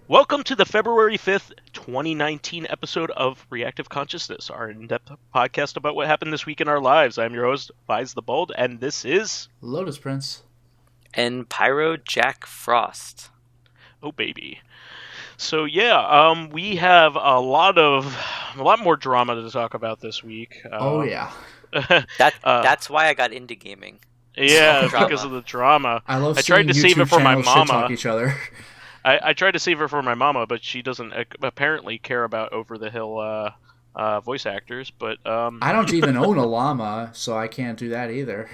Welcome to the February 5th, 2019 episode of Reactive Consciousness, our in-depth podcast about what happened this week in our lives. I'm your host, vysethebold, and this is... Lotus Prince. And PyroJackFrost. Oh, baby. So, yeah, we have a lot more drama to talk about this week. Oh, yeah. That's why I got into gaming. Yeah, because of the drama. I love tried to save it for my mama. Talk each other. I tried to save her for my mama, but she doesn't apparently care about over-the-hill voice actors. But I don't even own a llama, so I can't do that either.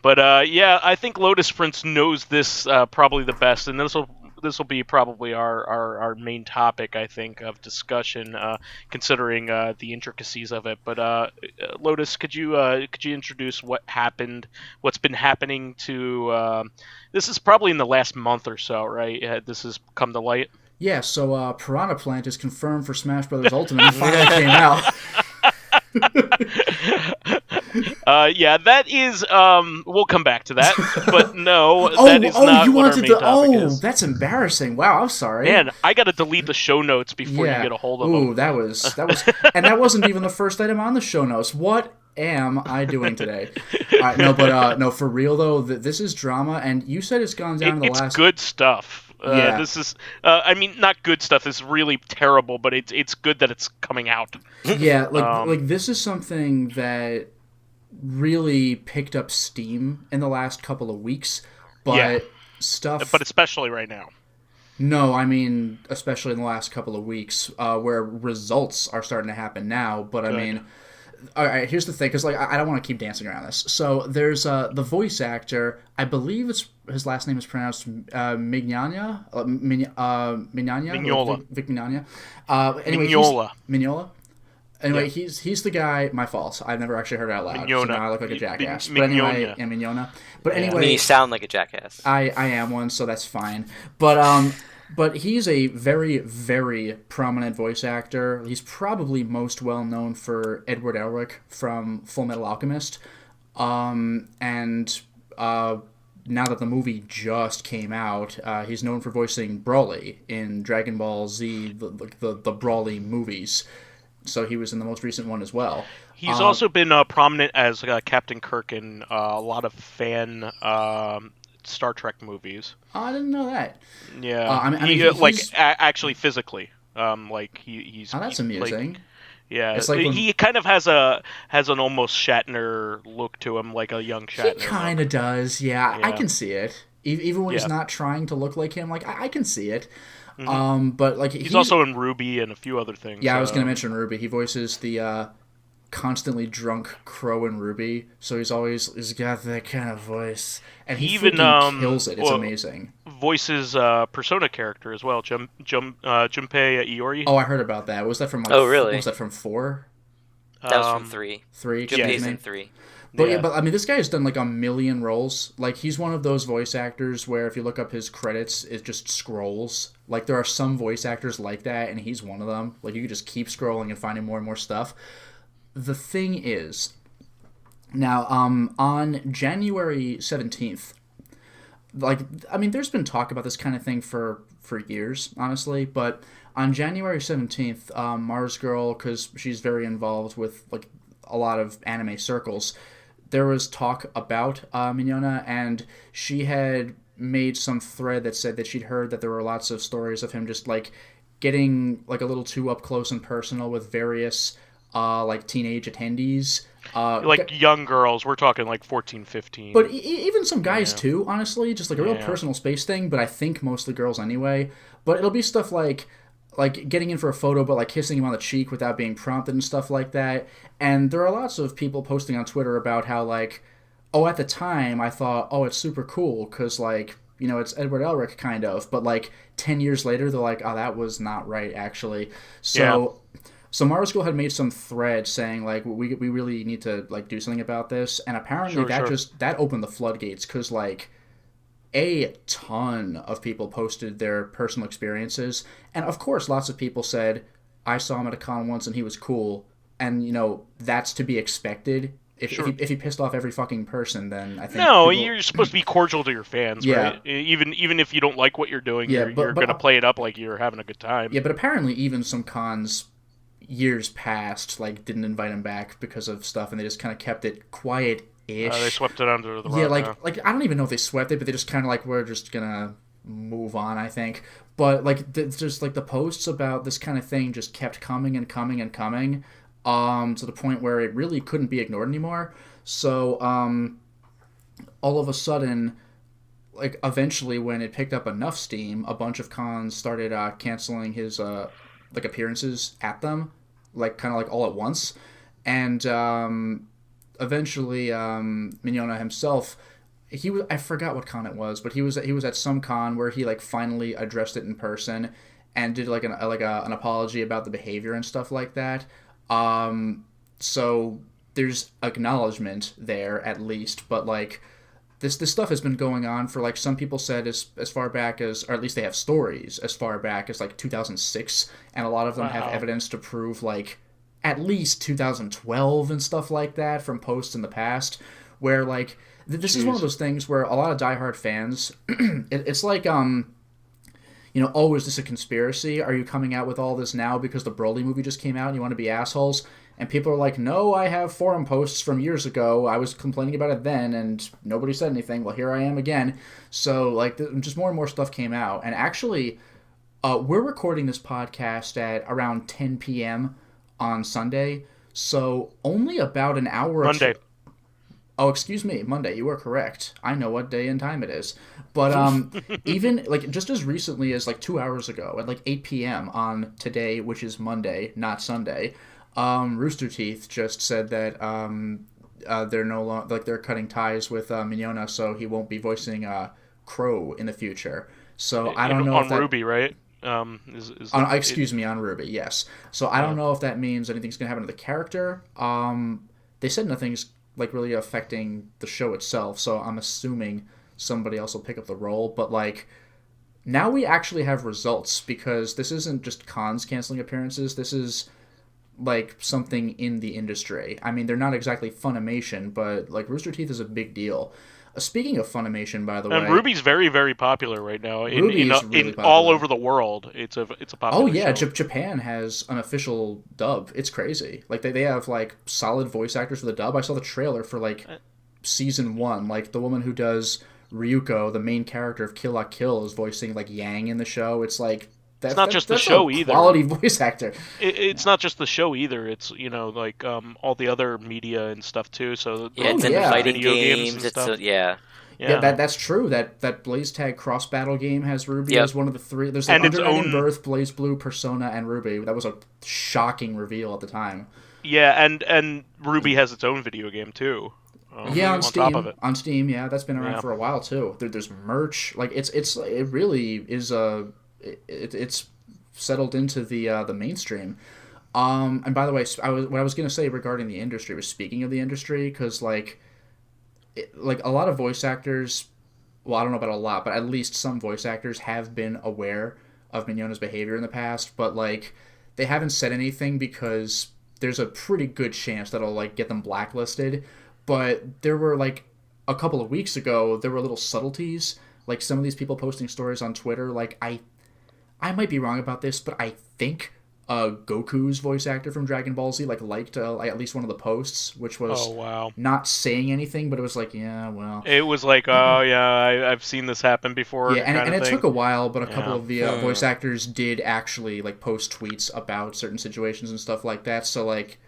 But yeah, I think Lotus Prince knows this probably the best, and this will be probably our main topic, I think, of discussion, considering the intricacies of it. But Lotus, could you introduce what happened, what's been happening to? This is probably in the last month or so, right? This has come to light. Yeah. So Piranha Plant is confirmed for Smash Brothers Ultimate. It finally came out. Yeah, that is. We'll come back to that, but no, that is not what our main topic is. That's embarrassing. Wow, I'm sorry. Man, I got to delete the show notes before you get a hold of them. Ooh, that was, and that wasn't even the first item on the show notes. What am I doing today? No, for real though, this is drama, and you said it's gone down the last. It's good stuff. Yeah. This is, I mean, not good stuff. It's really terrible, but it's good that it's coming out. Yeah, like this is something that really picked up steam in the last couple of weeks, but But especially right now. No, I mean, especially in the last couple of weeks, where results are starting to happen now. But good. I mean, all right, here's the thing, because I don't want to keep dancing around this. So there's the voice actor. I believe his last name is pronounced Mignogna. Mignola. Vic Mignogna. Anyway, Mignola. Anyway, he's the guy. My fault. I've never actually heard it out loud. Mignogna. So now I look like a jackass. But anyway, Mignogna. But anyway, I mean, you sound like a jackass. I am one, so that's fine. But he's a very, very prominent voice actor. He's probably most well known for Edward Elric from Full Metal Alchemist. Now that the movie just came out, he's known for voicing Broly in Dragon Ball Z, the Broly movies. So he was in the most recent one as well. He's also been prominent as Captain Kirk in a lot of fan Star Trek movies. Oh, I didn't know that. Yeah, actually physically, he's. Oh, that's amusing. Yeah, it's like he kind of has an almost Shatner look to him, like a young Shatner. He kind of does, yeah. I can see it. Even when he's not trying to look like him, I can see it. Mm-hmm. But he's also in Ruby and a few other things. Yeah, I was going to mention Ruby. He voices the constantly drunk Crow in Ruby, so he's got that kind of voice, and he even kills it. It's amazing. Voices Persona character as well, Junpei Iori. Oh, I heard about that. Was that from? Oh, really? Was that from 4? That was from 3. 3. Junpei's in 3. But I mean, this guy has done like a million roles. Like, he's one of those voice actors where if you look up his credits, it just scrolls. Like, there are some voice actors like that, and he's one of them. Like, you can just keep scrolling and finding more and more stuff. The thing is, now, on January 17th, there's been talk about this kind of thing for years, honestly, but on January 17th, Mars Girl, because she's very involved with, like, a lot of anime circles, there was talk about Mignogna, and she had made some thread that said that she'd heard that there were lots of stories of him just, like, getting, like, a little too up close and personal with various teenage attendees. Young girls, we're talking like 14, 15. But even some guys too, honestly, just like a real personal space thing, but I think mostly girls anyway. But it'll be stuff like getting in for a photo, but like kissing him on the cheek without being prompted and stuff like that. And there are lots of people posting on Twitter about how at the time I thought, oh, it's super cool because you know, it's Edward Elric kind of, but like 10 years later they're like, oh, that was not right actually. So Mara School had made some thread saying like we really need to like do something about this, and apparently that opened the floodgates, because like a ton of people posted their personal experiences, and of course lots of people said, I saw him at a con once and he was cool, and you know that's to be expected. If he pissed off every fucking person, then I think you're supposed to be cordial to your fans, right? Even if you don't like what you're doing, you're going to play it up like you're having a good time. Yeah, but apparently even some cons years past like didn't invite him back because of stuff, and they just kind of kept it quiet-ish. They swept it under the rug. Yeah, like I don't even know if they swept it, but they just kind of like, we're just gonna move on, I think. But like just like the posts about this kind of thing just kept coming and coming and coming. To the point where it really couldn't be ignored anymore. So, all of a sudden, like, eventually when it picked up enough steam, a bunch of cons started canceling his, like, appearances at them, like, kind of like all at once. And, eventually, Mignogna himself, I forgot what con it was, but he was at some con where he, like, finally addressed it in person and did, like, an apology about the behavior and stuff like that. So there's acknowledgement there at least, but like this stuff has been going on for, like, some people said as far back as, or at least they have stories as far back as like 2006, and a lot of them have evidence to prove like at least 2012 and stuff like that from posts in the past, where like this is one of those things where a lot of diehard fans it's like you know, oh, is this a conspiracy? Are you coming out with all this now because the Broly movie just came out and you want to be assholes? And people are like, no, I have forum posts from years ago. I was complaining about it then, and nobody said anything. Well, here I am again. So, like, just more and more stuff came out. And actually, we're recording this podcast at around 10 p.m. on Sunday. So, only about an hour... Monday. Oh, excuse me, Monday. You are correct. I know what day and time it is. But even, like, just as recently as, like, 2 hours ago, at, like, 8 p.m. on today, which is Monday, not Sunday, Rooster Teeth just said that they're no longer, like, they're cutting ties with Mignogna, so he won't be voicing Crow in the future. So I don't know if that... On Ruby, right? Excuse me, on Ruby, yes. So I don't know if that means anything's going to happen to the character. They said nothing's like really affecting the show itself, so I'm assuming somebody else will pick up the role. But like now we actually have results, because this isn't just cons canceling appearances, this is like something in the industry. I mean, they're not exactly Funimation, but like Rooster Teeth is a big deal. Speaking of Funimation, by the way, Ruby's very, very popular right now. Really popular. All over the world. It's a popular. Oh yeah, show. Japan has an official dub. It's crazy. Like they have like solid voice actors for the dub. I saw the trailer for like season 1. Like the woman who does Ryuko, the main character of Kill la Kill, is voicing like Yang in the show. It's like it's not just the show either. Quality voice actor. It's not just the show either. It's, you know, like all the other media and stuff too. So it's in fighting games. It's yeah, that's true. That Blaze Tag cross battle game has Ruby as one of the 3. There's like Under Night in Birth, Blaze Blue, Persona, and Ruby. That was a shocking reveal at the time. Yeah, and Ruby has its own video game too. On Steam. Top of it. On Steam, yeah, that's been around for a while too. There's merch. Like it really is it's settled into the mainstream. And by the way, what I was going to say regarding the industry was, speaking of the industry, because like a lot of voice actors, well, I don't know about a lot, but at least some voice actors have been aware of Mignogna's behavior in the past, but like they haven't said anything because there's a pretty good chance that'll like get them blacklisted. But there were like a couple of weeks ago, there were little subtleties, like some of these people posting stories on Twitter. Like I might be wrong about this, but I think Goku's voice actor from Dragon Ball Z liked at least one of the posts, which was not saying anything, but it was like, yeah, well, it was like, oh yeah, I've seen this happen before. Yeah, and it took a while, but a couple of the voice actors did actually like post tweets about certain situations and stuff like that. So like,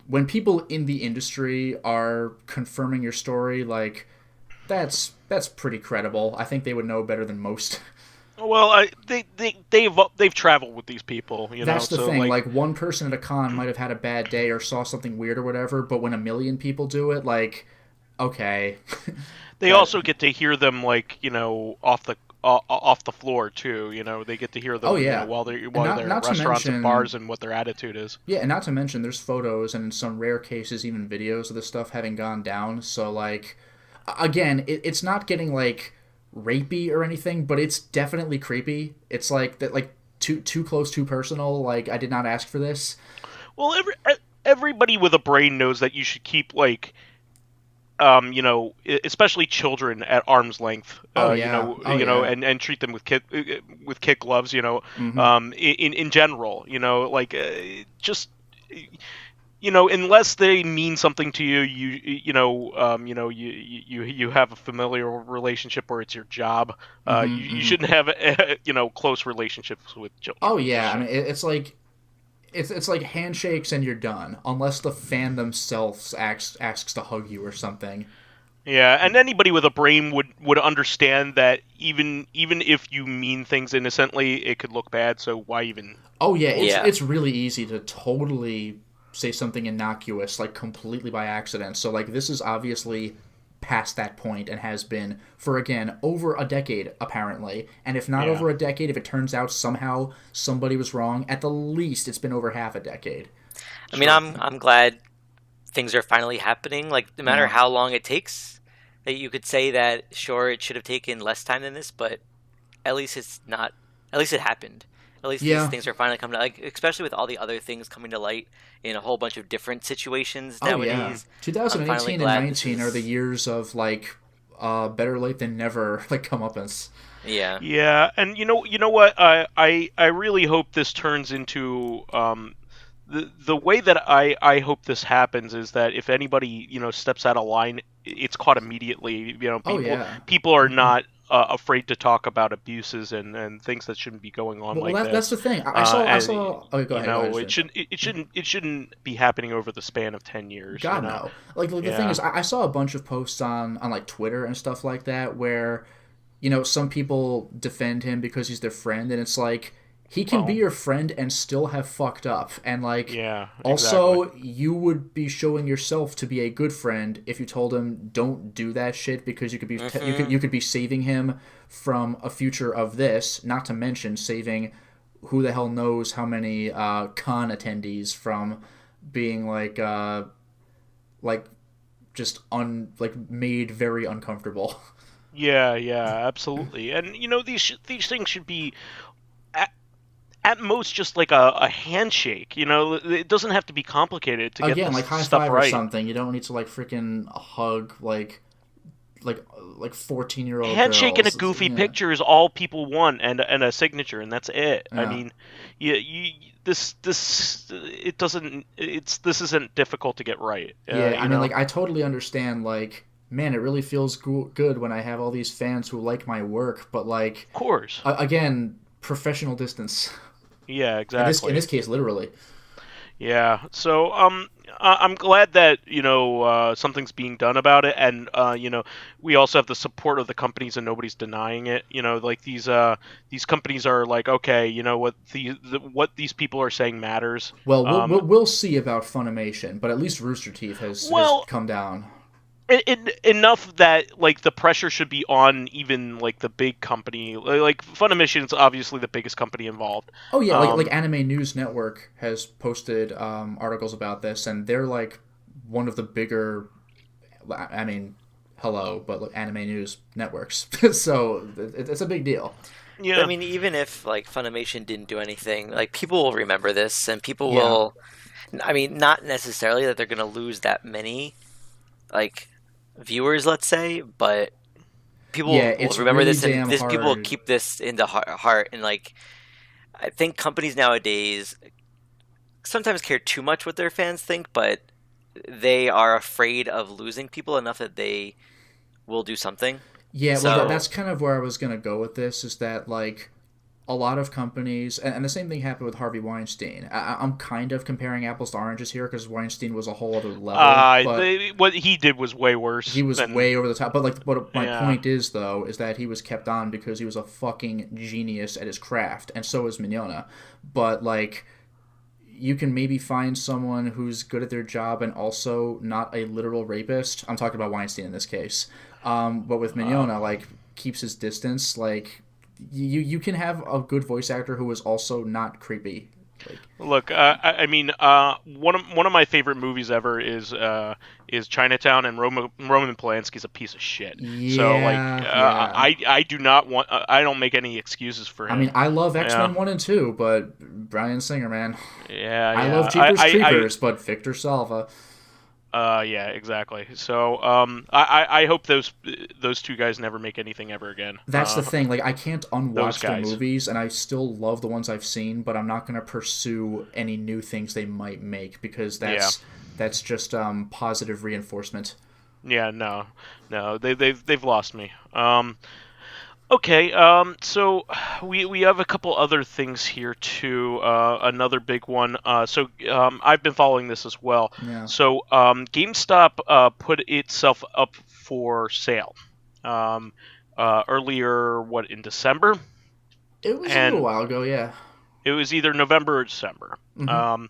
when people in the industry are confirming your story, like that's pretty credible. I think they would know better than most. Well, they've traveled with these people, you know. That's the thing. Like one person at a con might have had a bad day or saw something weird or whatever, but when a million people do it, like, okay. They also get to hear them, like, off the floor too. They get to hear them. Oh yeah, while they're not at restaurants and bars, and what their attitude is. Yeah, and not to mention there's photos and in some rare cases even videos of this stuff having gone down. So like, again, it's not getting like rapey or anything, but it's definitely creepy. It's like that, like too close, too personal. Like, I did not ask for this. Well, everybody with a brain knows that you should keep, like, especially children at arm's length. And treat them with kid gloves. Mm-hmm. In general, just. Unless they mean something to you, you have a familial relationship or it's your job. You shouldn't have close relationships with children. Oh yeah, I mean it's like handshakes and you're done, unless the fan themselves asks to hug you or something. Yeah, and anybody with a brain would understand that even if you mean things innocently, it could look bad. So why even? Oh yeah, it's really easy to totally say something innocuous, like completely by accident. So like this is obviously past that point and has been for, again, over a decade apparently. And if not over a decade, if it turns out somehow somebody was wrong, at the least it's been over half a decade. I mean, I'm glad things are finally happening. Like, no matter how long it takes, that you could say that sure it should have taken less time than this, but at least it's not. At least it happened. At least these things are finally coming to, like, especially with all the other things coming to light in a whole bunch of different situations nowadays. 2018 and 19 are the years of, like, better late than never, like, comeuppance. Yeah. Yeah, and you know what? I really hope this turns into the way that I hope this happens is that if anybody steps out of line, it's caught immediately. People are not afraid to talk about abuses and things that shouldn't be going on this. That's the thing. I saw. Oh, go ahead. It shouldn't be happening over the span of 10 years. God no. Like the thing is, I saw a bunch of posts on like Twitter and stuff like that where, some people defend him because he's their friend, and it's like, he can be your friend and still have fucked up. And, like, also, you would be showing yourself to be a good friend if you told him, don't do that shit, because you could be you could be saving him from a future of this, not to mention saving who the hell knows how many con attendees from being, made very uncomfortable. Yeah, absolutely. And, these things should be at most just like a handshake. It doesn't have to be complicated to get this like high stuff five right. Or something. You don't need to like freaking hug like 14-year-old handshake girls. And a goofy picture is all people want, and a signature, and that's it. Yeah. I mean, this isn't difficult to get right. I mean, like, I totally understand, like, man, it really feels good when I have all these fans who like my work, but, like, of course, again, professional distance. Yeah, exactly. In this case, literally. Yeah. So, I'm glad that something's being done about it, and we also have the support of the companies, and nobody's denying it. Like these companies are like, okay, what these people are saying matters. Well, we'll see about Funimation, but at least Rooster Teeth has come down. Enough that, like, the pressure should be on even, like, the big company. Like, Funimation is obviously the biggest company involved. Oh yeah, like Anime News Network has posted articles about this, and they're like one of the bigger. I mean, hello, but like, Anime News networks, so it's a big deal. Yeah, I mean, even if like Funimation didn't do anything, like, people will remember this, and people will. I mean, not necessarily that they're going to lose that many, like, viewers, let's say, but people will remember really this, and people will keep this in the heart. And, like, I think companies nowadays sometimes care too much what their fans think, but they are afraid of losing people enough that they will do something. Yeah, well, that's kind of where I was going to go with this, is that, like, a lot of companies, and the same thing happened with Harvey Weinstein. I'm kind of comparing apples to oranges here, because Weinstein was a whole other level. What he did was way worse. He was way over the top. But, like, what my point is, though, is that he was kept on because he was a fucking genius at his craft, and so is Mignogna. But, like, you can maybe find someone who's good at their job and also not a literal rapist. I'm talking about Weinstein in this case. But with Mignogna, like, keeps his distance. Like, you can have a good voice actor who is also not creepy. Like, Look, I mean, one of my favorite movies ever is Chinatown, and Roman Polanski's a piece of shit. So like, yeah. I do not want, I don't make any excuses for him. I mean, I love X-Men Yeah. 1 and 2, but Bryan Singer, man. Yeah, I yeah. love Jeepers Creepers, but Victor Salva. Yeah, exactly. So, I hope those two guys never make anything ever again. That's the thing. Like, I can't Those unwatch their guys. movies, and I still love the ones I've seen, but I'm not going to pursue any new things they might make because that's just positive reinforcement. Yeah, no, they've lost me. Okay, so we have a couple other things here too. Another big one. I've been following this as well. Yeah. So GameStop put itself up for sale earlier, in December? It was a little while ago, yeah. It was either November or December. Mm-hmm.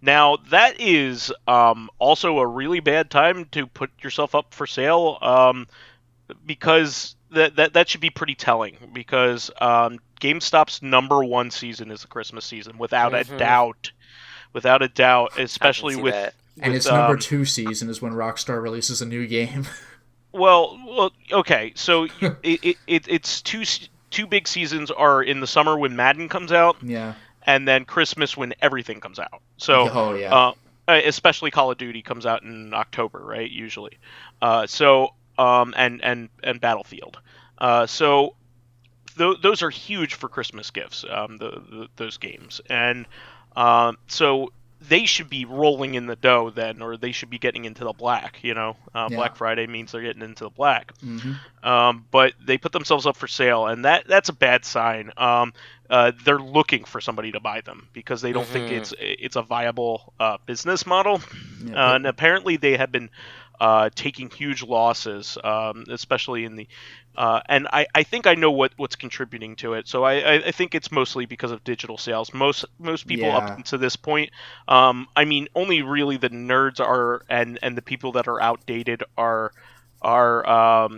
Now that is also a really bad time to put yourself up for sale, because that should be pretty telling, because GameStop's #1 season is the Christmas season, without a doubt, especially with that. And its #2 season is when Rockstar releases a new game. Well, okay, so it's two big seasons are in the summer when Madden comes out, Yeah. and then Christmas when everything comes out. So, Oh, yeah. especially Call of Duty comes out in October, right? Usually. And Battlefield. So those are huge for Christmas gifts. Those games, and so they should be rolling in the dough then, or they should be getting into the black. Black Friday means they're getting into the black. Mm-hmm. But they put themselves up for sale, and that's a bad sign. They're looking for somebody to buy them because they don't think it's a viable business model. Yeah, And apparently they have been taking huge losses, especially in the and I think I know what's contributing to it. So I think it's mostly because of digital sales. Most people up to this point, I mean, only really the nerds are and the people that are outdated are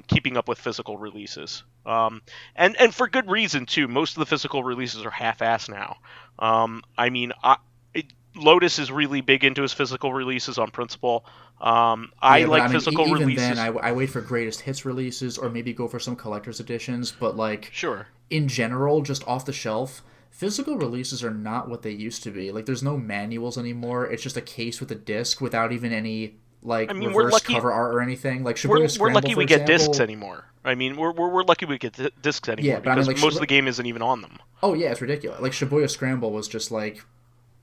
keeping up with physical releases. And for good reason too. Most of the physical releases are half-assed now. I mean, Lotus is really big into his physical releases on principle. I like physical even releases. Even then, I wait for greatest hits releases, or maybe go for some collector's editions. But like, sure, in general, just off the shelf, physical releases are not what they used to be. Like, there's no manuals anymore. It's just a case with a disc without even any reverse cover art or anything. Like, we're lucky we get discs anymore. I mean, we're lucky we get discs anymore, because most of the game isn't even on them. Oh yeah, it's ridiculous. Like, Shibuya Scramble was just like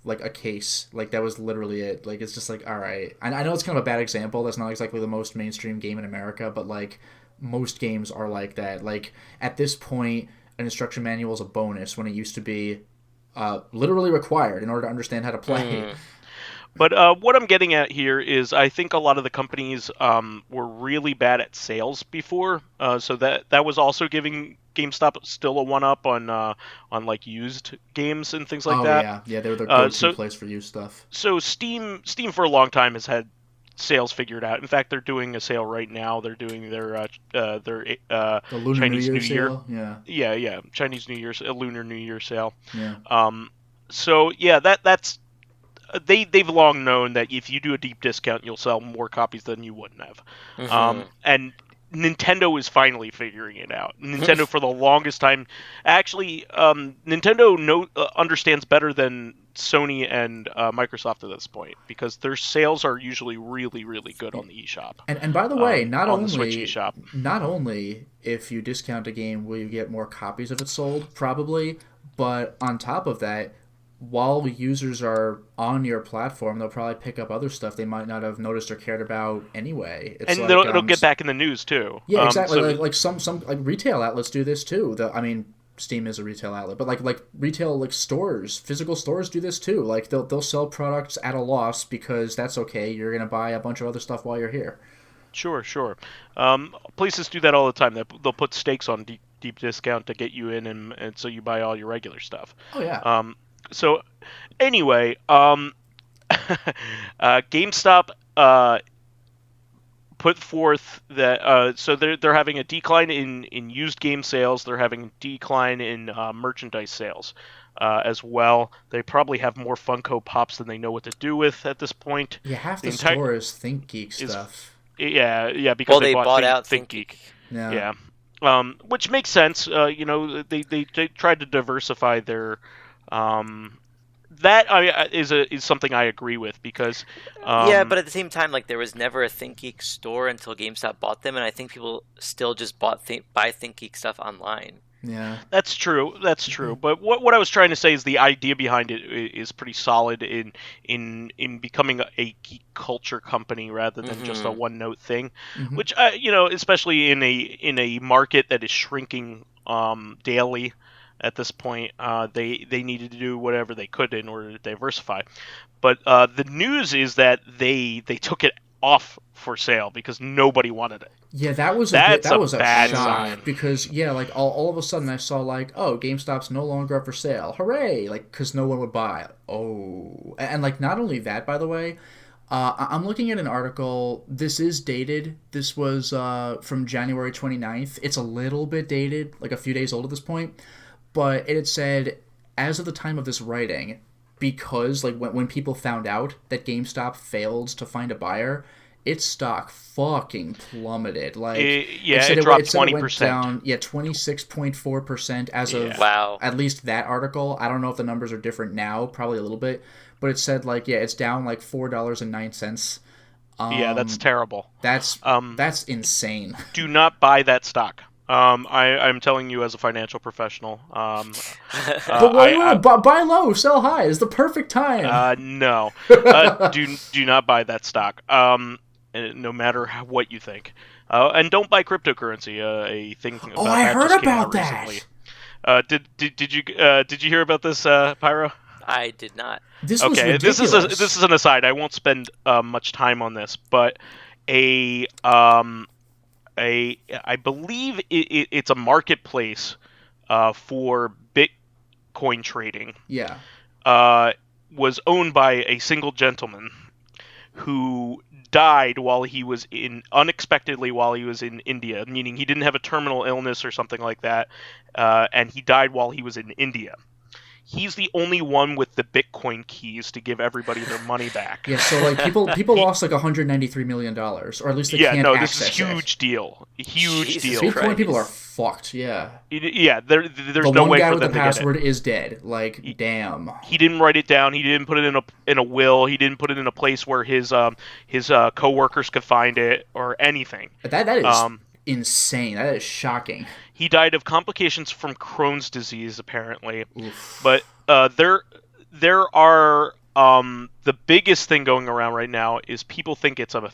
a case. Like, that was literally it. Like, it's just like, all right. I know it's kind of a bad example. That's not exactly the most mainstream game in America, but like, most games are like that. Like, at this point, an instruction manual is a bonus when it used to be literally required in order to understand how to play. But what I'm getting at here is, I think a lot of the companies were really bad at sales before, so that was also giving GameStop still a one-up on like used games and things like that. Yeah, they're the go-to place for used stuff. So Steam for a long time has had sales figured out. In fact, they're doing a sale right now. They're doing their the Lunar Chinese New New Year Year. Sale? Yeah, Chinese New Year's, Lunar New Year sale. Yeah. So yeah, that's. They've long known that if you do a deep discount, you'll sell more copies than you wouldn't have. And Nintendo is finally figuring it out. Nintendo, for the longest time, actually, Nintendo understands better than Sony and Microsoft at this point, because their sales are usually really, really good on the eShop. And by the way, not the Switch eShop. Not only if you discount a game will you get more copies of it sold, probably, but on top of that, while users are on your platform, they'll probably pick up other stuff they might not have noticed or cared about anyway. It's and it'll get back in the news too. Yeah, exactly. Like some retail outlets do this too. I mean, Steam is a retail outlet, but like retail stores, physical stores do this too. Like they'll sell products at a loss because that's okay. You're gonna buy a bunch of other stuff while you're here. Sure. Places do that all the time. They'll put stakes on deep discount to get you in, and so you buy all your regular stuff. Oh yeah. So, anyway, GameStop put forth that so they're having a decline in used game sales. They're having a decline in merchandise sales as well. They probably have more Funko Pops than they know what to do with at this point. Yeah, half the store is Think Geek stuff. Yeah, because they bought out Think Geek. Yeah. Which makes sense. They tried to diversify their. That is something I agree with because. Yeah, but at the same time, like there was never a Think Geek store until GameStop bought them, and I think people still just buy Think Geek stuff online. Yeah, that's true. But what I was trying to say is the idea behind it is pretty solid in becoming a geek culture company rather than just a one note thing, which especially in a market that is shrinking daily. At this point, they needed to do whatever they could in order to diversify. But the news is that they took it off for sale because nobody wanted it. Yeah, that was a bad shock sign. Because like all of a sudden I saw like, oh, GameStop's no longer up for sale. Hooray! Like because no one would buy. Oh, and like not only that, by the way, I'm looking at an article. This is dated. This was from January 29th. It's a little bit dated, like a few days old at this point. But it had said, as of the time of this writing, because like when people found out that GameStop failed to find a buyer, its stock fucking plummeted. Like it dropped 20%. It went down, 26.4% as of at least that article. I don't know if the numbers are different now, probably a little bit, but it said like it's down like $4.09. That's terrible. That's insane. Do not buy that stock. I'm telling you as a financial professional. But buy low, sell high. It's the perfect time. No. Do not buy that stock. No matter what you think. And don't buy cryptocurrency. A thing. About I that heard just came about out that. Recently. Did you hear about this, Pyro? I did not. This was ridiculous. This is an aside. I won't spend much time on this, but I believe it's a marketplace for Bitcoin trading. Yeah. Was owned by a single gentleman who died unexpectedly while he was in India, meaning he didn't have a terminal illness or something like that, and he died while he was in India. He's the only one with the Bitcoin keys to give everybody their money back. Yeah, so like people lost like $193 million, or at least they can't access this is a huge deal. Huge deal. Bitcoin people are fucked. Yeah. Yeah, there's the no way for them to get it. The one guy with the password is dead. Like, damn. He didn't write it down. He didn't put it in a will. He didn't put it in a place where his coworkers could find it or anything. That is insane. That is shocking. He died of complications from Crohn's disease, apparently. Oof. But there are the biggest thing going around right now is people think it's a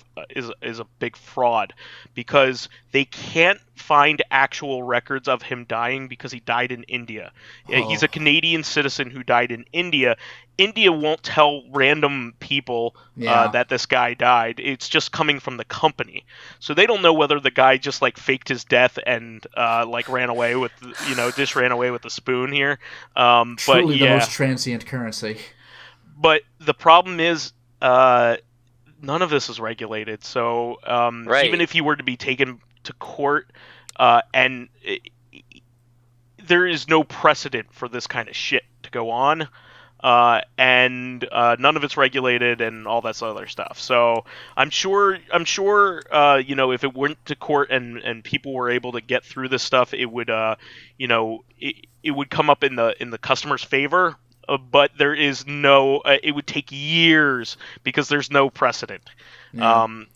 big fraud because they can't find actual records of him dying because he died in India. He's a Canadian citizen who died in India. India won't tell random people that this guy died. It's just coming from the company, so they don't know whether the guy just like faked his death and ran away with just ran away with a spoon here. Truly the most transient currency. But the problem is, none of this is regulated. So even if he were to be taken to court, there is no precedent for this kind of shit to go on, and none of it's regulated and all that other stuff. So I'm sure, if it went to court and people were able to get through this stuff, it would, it would come up in the customer's favor. But there is no. It would take years because there's no precedent, and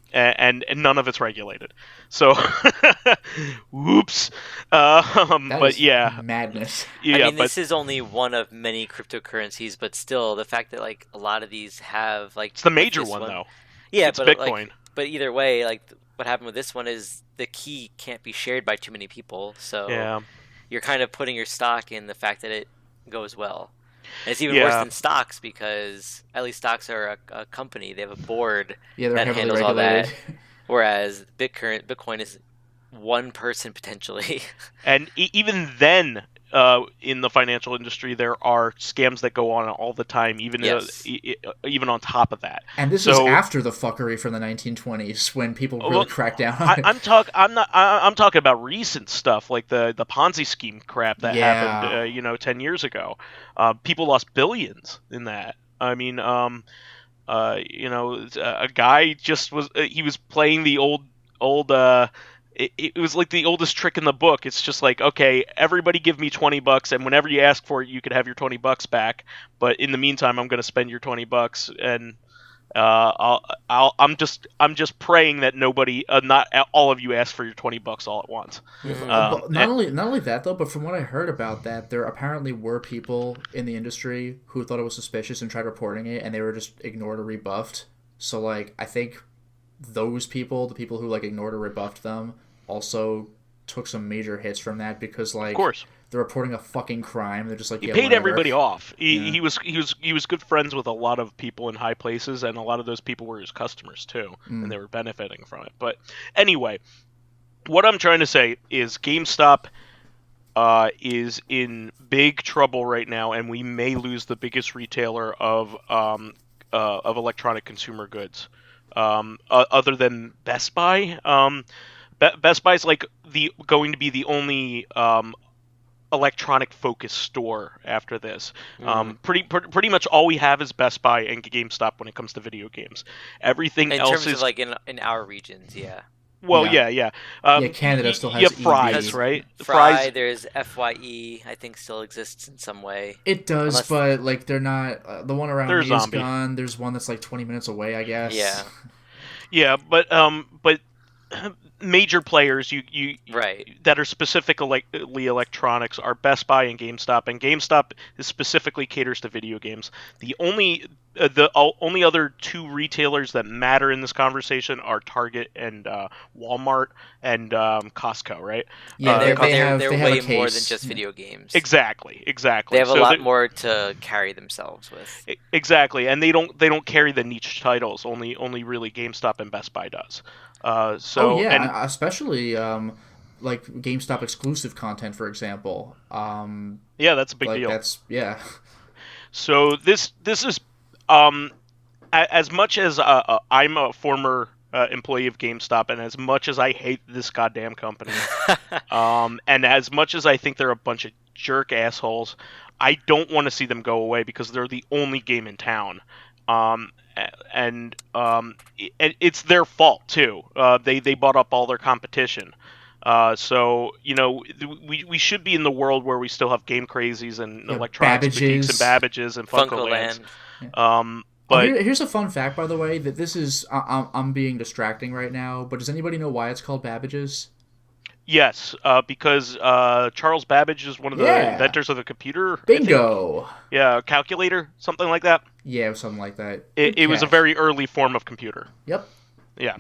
none of it's regulated. So, whoops. But yeah, madness. Yeah, I mean, this is only one of many cryptocurrencies, but still, the fact that like a lot of these have like it's the major one though. Yeah, it's but Bitcoin. But either way, like what happened with this one is the key can't be shared by too many people. So you're kind of putting your stock in the fact that it goes well. And it's even worse than stocks because at least stocks are a company. They have a board that handles all that. Whereas Bitcoin is one person potentially. And even then, in the financial industry, there are scams that go on all the time, even even on top of that. And this is after the fuckery from the 1920s when people really cracked down on it. I'm talking about recent stuff like the Ponzi scheme crap that happened 10 years ago. People lost billions in that. I mean, a guy just was playing the old it was like the oldest trick in the book. It's just like, okay, everybody give me $20, and whenever you ask for it, you could have your $20 back. But in the meantime, I'm going to spend your $20, and I'm just praying that nobody, not all of you, ask for your $20 all at once. Not only that though, but from what I heard about that, there apparently were people in the industry who thought it was suspicious and tried reporting it, and they were just ignored or rebuffed. So like, I think those people, the people who like ignored or rebuffed them, also took some major hits from that because like, of course, they're reporting a fucking crime. They're just like, he paid everybody off. He was good friends with a lot of people in high places, and a lot of those people were his customers too, and they were benefiting from it. But anyway, what I'm trying to say is GameStop is in big trouble right now, and we may lose the biggest retailer of electronic consumer goods, other than Best Buy. Best Buy is like going to be the only electronic focused store after this. Pretty much all we have is Best Buy and GameStop when it comes to video games. Everything else in terms of like in our regions, yeah. Well, yeah. Canada still has Fry's, right? Fry, there's FYE, I think still exists in some way. It does, but like they're not. The one around me is gone. There's one that's like 20 minutes away, I guess. Yeah. Yeah, but major players that are specifically electronics are Best Buy and GameStop is specifically caters to video games. The only other two retailers that matter in this conversation are Target and Walmart and Costco, right? Yeah, they're way more than just video games. Exactly. They have a lot more to carry themselves with. Exactly, and they don't carry the niche titles. Only really GameStop and Best Buy does. Especially like GameStop exclusive content, for example. That's a big deal. So this is as much as I'm a former employee of GameStop, and as much as I hate this goddamn company, and as much as I think they're a bunch of jerk assholes, I don't want to see them go away because they're the only game in town. And it's their fault too. They bought up all their competition. So we should be in the world where we still have Game Crazies and electronics boutiques and Babbages and Funko Lands. But here's a fun fact, by the way, that this is I'm being distracting right now. But does anybody know why it's called Babbages? Yes, because Charles Babbage is one of the inventors of the computer. Bingo! Yeah, calculator, something like that. Yeah, it was something like that. It was a very early form of computer. Yep. Yeah.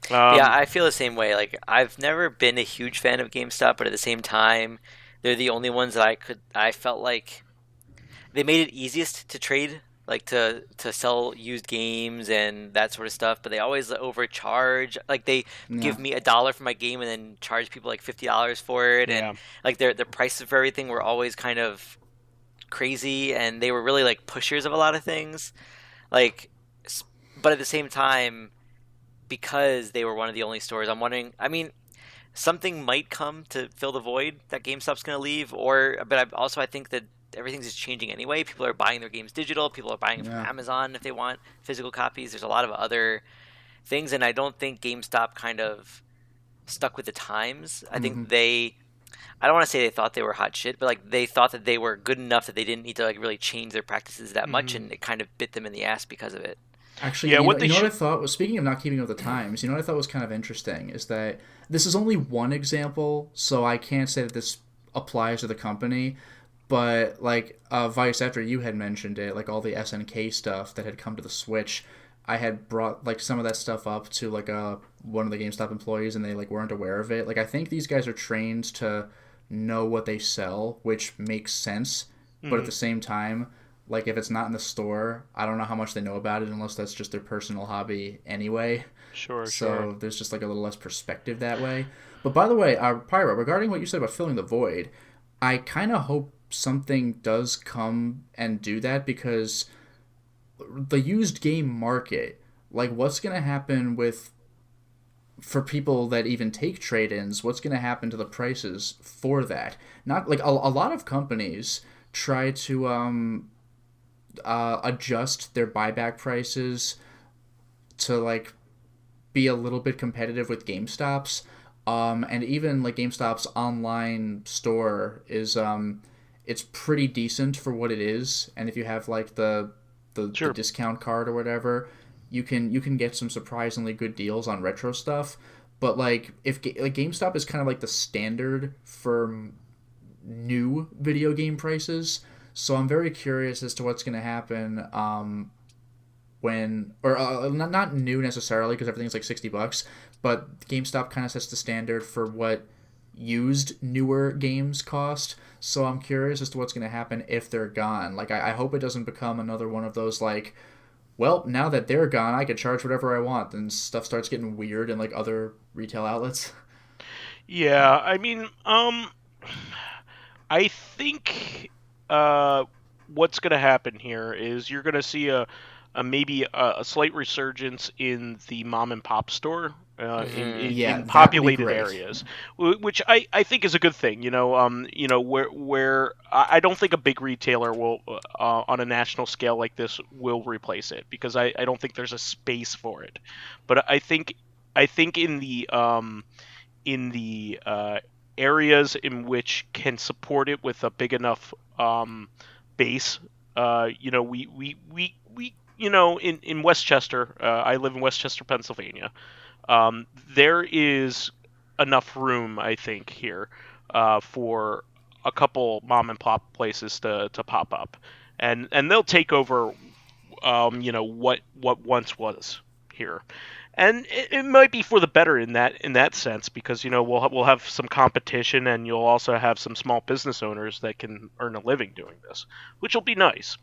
I feel the same way. Like, I've never been a huge fan of GameStop, but at the same time, they're the only ones that I felt like they made it easiest to trade, like to sell used games and that sort of stuff, but they always overcharge. Like they give me $1 for my game and then charge people like $50 for it, and like their prices for everything were always kind of crazy, and they were really like pushers of a lot of things. Like, but at the same time, because they were one of the only stores, I'm wondering. I mean, something might come to fill the void that GameStop's going to leave, but I think that everything's just changing anyway. People are buying their games digital. People are buying them from Amazon if they want physical copies. There's a lot of other things, and I don't think GameStop kind of stuck with the times. I think I don't want to say they thought they were hot shit, but like they thought that they were good enough that they didn't need to like really change their practices that much, and it kind of bit them in the ass because of it. Actually, what I thought was, speaking of not keeping up with the times, what I thought was kind of interesting is that this is only one example, so I can't say that this applies to the company. But, like, Vice, after you had mentioned it, like, all the SNK stuff that had come to the Switch, I had brought, like, some of that stuff up to, like, one of the GameStop employees, and they, like, weren't aware of it. Like, I think these guys are trained to know what they sell, which makes sense. But at the same time, like, if it's not in the store, I don't know how much they know about it unless that's just their personal hobby anyway. So there's just, like, a little less perspective that way. But, by the way, Pyro, regarding what you said about filling the void, I kind of hope something does come and do that, because the used game market, like, what's going to happen with, for people that even take trade-ins, what's going to happen to the prices for that? Not like a lot of companies try to adjust their buyback prices to like be a little bit competitive with GameStop's, and even like GameStop's online store is it's pretty decent for what it is, and if you have like the discount card or whatever, you can get some surprisingly good deals on retro stuff. But like if like GameStop is kind of like the standard for new video game prices, so I'm very curious as to what's going to happen when, or not new necessarily, because everything's like $60, but GameStop kind of sets the standard for what used newer games cost. So I'm curious as to what's going to happen if they're gone. Like I hope it doesn't become another one of those like, well, now that they're gone, I could charge whatever I want, and stuff starts getting weird in like other retail outlets. Yeah, I mean, I think what's going to happen here is you're going to see maybe a slight resurgence in the mom and pop store in populated areas, which I think is a good thing. Where I don't think a big retailer will on a national scale like this will replace it, because I don't think there's a space for it. But I think in the areas in which can support it with a big enough base, in Westchester, I live in Westchester, Pennsylvania. There is enough room, I think, here for a couple mom and pop places to pop up, and they'll take over, what once was here. And it might be for the better in that sense, because we'll have some competition, and you'll also have some small business owners that can earn a living doing this, which will be nice.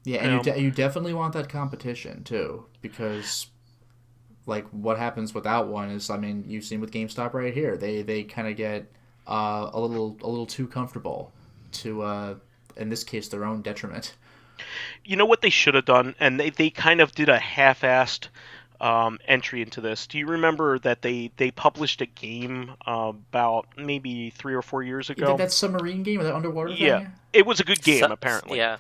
Yeah, and you definitely want that competition too, because like what happens without one is, I mean, you've seen with GameStop right here, they kind of get a little too comfortable to in this case their own detriment. You know what they should have done, and they kind of did a half-assed entry into this. Do you remember that they published a game about maybe 3 or 4 years ago? That submarine game, or that underwater thing? Yeah, it was a good game, apparently. Yeah.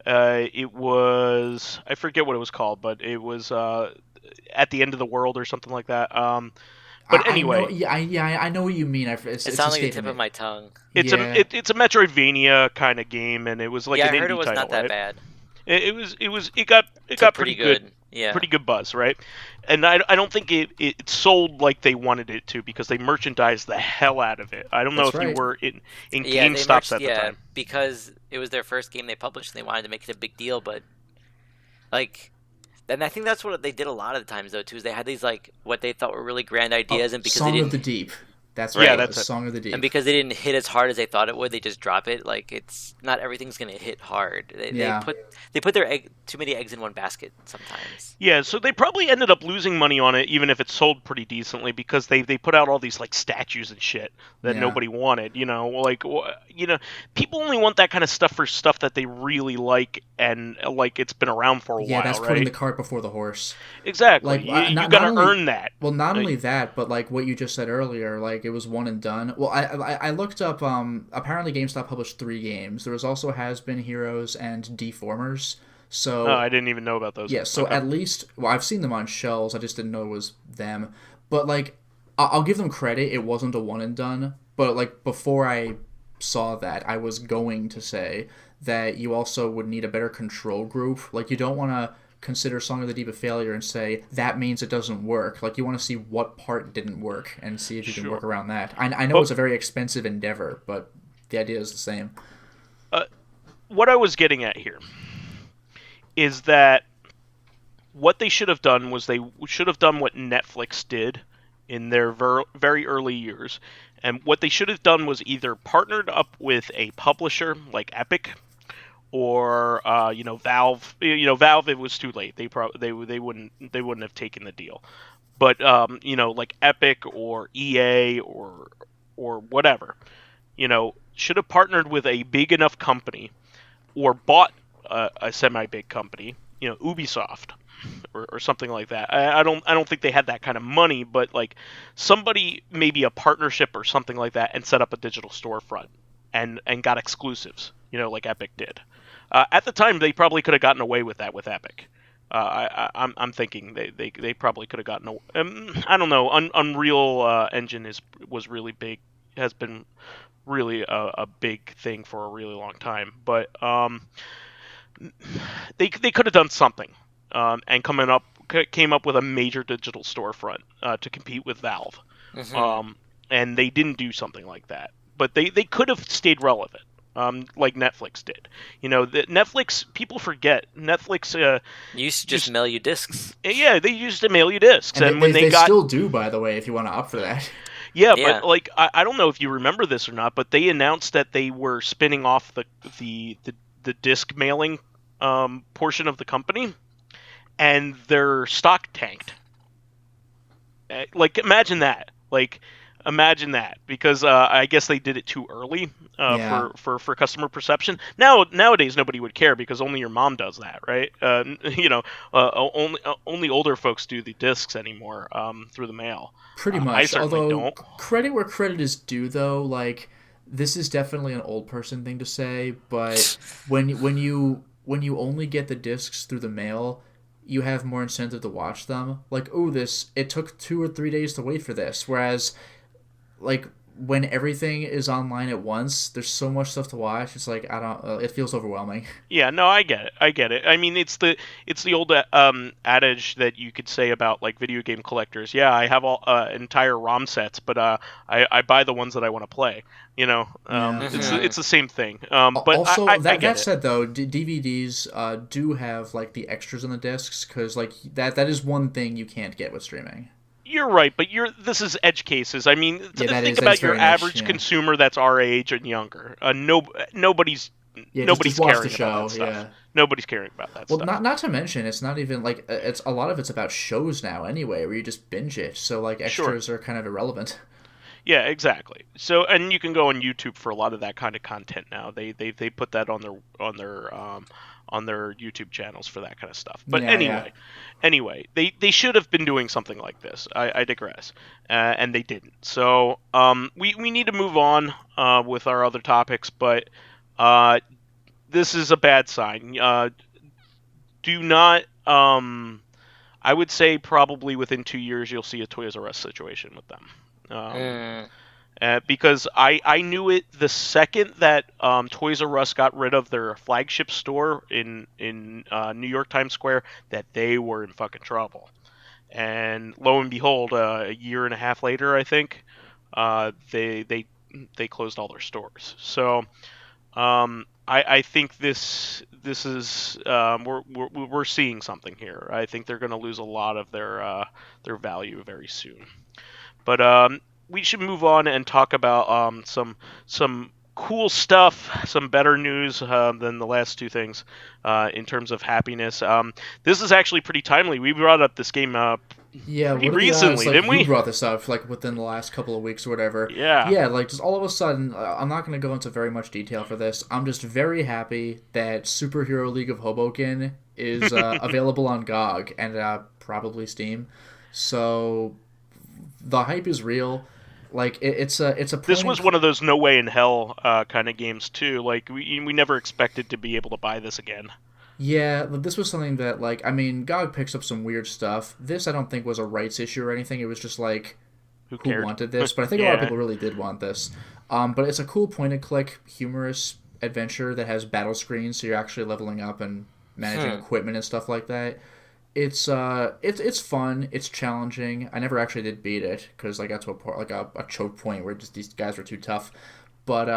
It was, I forget what it was called, but it was at the end of the world or something like that. But anyway, I know what you mean. It sounds like the tip of my tongue. It's a Metroidvania kind of game, and it was like an indie title. I heard it was not that bad. It got pretty good. Yeah. Pretty good buzz, right? And I don't think it sold like they wanted it to, because they merchandised the hell out of it. I don't know if you were in GameStops at the time. Because it was their first game they published, and they wanted to make it a big deal. But like, and I think that's what they did a lot of the times though too. Is they had these like what they thought were really grand ideas, and because Song they didn't, of the Deep. That's right. Yeah, that's it. Song of the Deep. And because they didn't hit as hard as they thought it would, they just drop it. Like, it's not everything's gonna hit hard. They put their too many eggs in one basket sometimes. Yeah, so they probably ended up losing money on it, even if it sold pretty decently, because they put out all these like statues and shit that nobody wanted. People only want that kind of stuff for stuff that they really like, and like it's been around for a while. Yeah, that's right? putting the cart before the horse. Exactly. Like, you gotta earn that. Well, not only that, but like what you just said earlier, like it was one and done. Well, I looked up. Apparently, GameStop published 3 games. There was also Has Been Heroes and Deformers. So I didn't even know about those. Yeah, so at least, well, I've seen them on shelves. I just didn't know it was them. But like, I'll give them credit. It wasn't a one and done. But like before I saw that, I was going to say that you also would need a better control group. Like, you don't want to consider Song of the Deep a failure and say that means it doesn't work. Like, you want to see what part didn't work and see if you can work around that. I know it's a very expensive endeavor, but the idea is the same. What I was getting at here is that what they should have done was they should have done what Netflix did in their very early years. And what they should have done was either partnered up with a publisher like Epic, or Valve. Valve, it was too late. They wouldn't have taken the deal. But like Epic or EA or whatever, should have partnered with a big enough company, or bought a semi-big company, Ubisoft, or something like that. I don't think they had that kind of money, but like somebody, maybe a partnership or something like that, and set up a digital storefront and got exclusives, like Epic did. At the time, they probably could have gotten away with that with Epic. I'm thinking they probably could have gotten. I don't know. Unreal Engine was really big. Has been really a big thing for a really long time. But they could have done something, and came up with a major digital storefront to compete with Valve. Mm-hmm. And they didn't do something like that. But they could have stayed relevant. Like Netflix did. Netflix, people forget, Netflix used to just mail you discs. Yeah, they used to mail you discs. And when they still do, by the way, if you want to opt for that. Yeah, but like I don't know if you remember this or not, but they announced that they were spinning off the disc mailing portion of the company, and their stock tanked. Like, imagine that. Imagine that, because I guess they did it too early for customer perception. Nowadays nobody would care because only your mom does that, right? Only older folks do the discs anymore through the mail. Pretty much. I certainly Although, don't. Credit where credit is due, though. Like, this is definitely an old person thing to say, but when you only get the discs through the mail, you have more incentive to watch them. Like, it took 2 or 3 days to wait for this, whereas, like, when everything is online at once, there's so much stuff to watch. It's like, it feels overwhelming. Yeah, no, I get it. I mean, it's the old adage that you could say about like video game collectors. Yeah, I have all entire ROM sets, but I buy the ones that I want to play. It's the same thing. But also, that said, though, DVDs do have like the extras on the discs, because like that is one thing you can't get with streaming. You're right, but this is edge cases. I mean, think about your average consumer that's our age and younger. Nobody's caring about that stuff. Yeah. Nobody's caring about that stuff. Well, not to mention, it's not even like it's a lot of it's about shows now anyway, where you just binge it. So like extras are kind of irrelevant. Yeah, exactly. So, and you can go on YouTube for a lot of that kind of content now. They put that on their YouTube channels for that kind of stuff. But anyway, they should have been doing something like this. I digress, and they didn't. So we need to move on with our other topics, but this is a bad sign. Do not. I would say probably within 2 years you'll see a Toys R Us situation with them. Because I knew it the second that Toys R Us got rid of their flagship store in New York Times Square, that they were in fucking trouble. And lo and behold, a year and a half later, I think, they closed all their stores. So I think this is we're seeing something here. I think they're going to lose a lot of their value very soon. But we should move on and talk about some cool stuff, some better news than the last two things in terms of happiness. This is actually pretty timely. We brought up this game pretty recently, didn't we? You brought this up like within the last couple of weeks or whatever. Yeah, like just all of a sudden, I'm not going to go into very much detail for this. I'm just very happy that Superhero League of Hoboken is available on GOG and probably Steam. So the hype is real. Like it's a. This was one of those no way in hell kind of games too. Like we never expected to be able to buy this again. Yeah, this was something that, like, I mean, GOG picks up some weird stuff. This I don't think was a rights issue or anything. It was just like, who wanted this? But I think a lot of people really did want this. But it's a cool point and click, humorous adventure that has battle screens, so you're actually leveling up and managing equipment and stuff like that. It's fun. It's challenging. I never actually did beat it because I got to a choke point where just these guys were too tough. But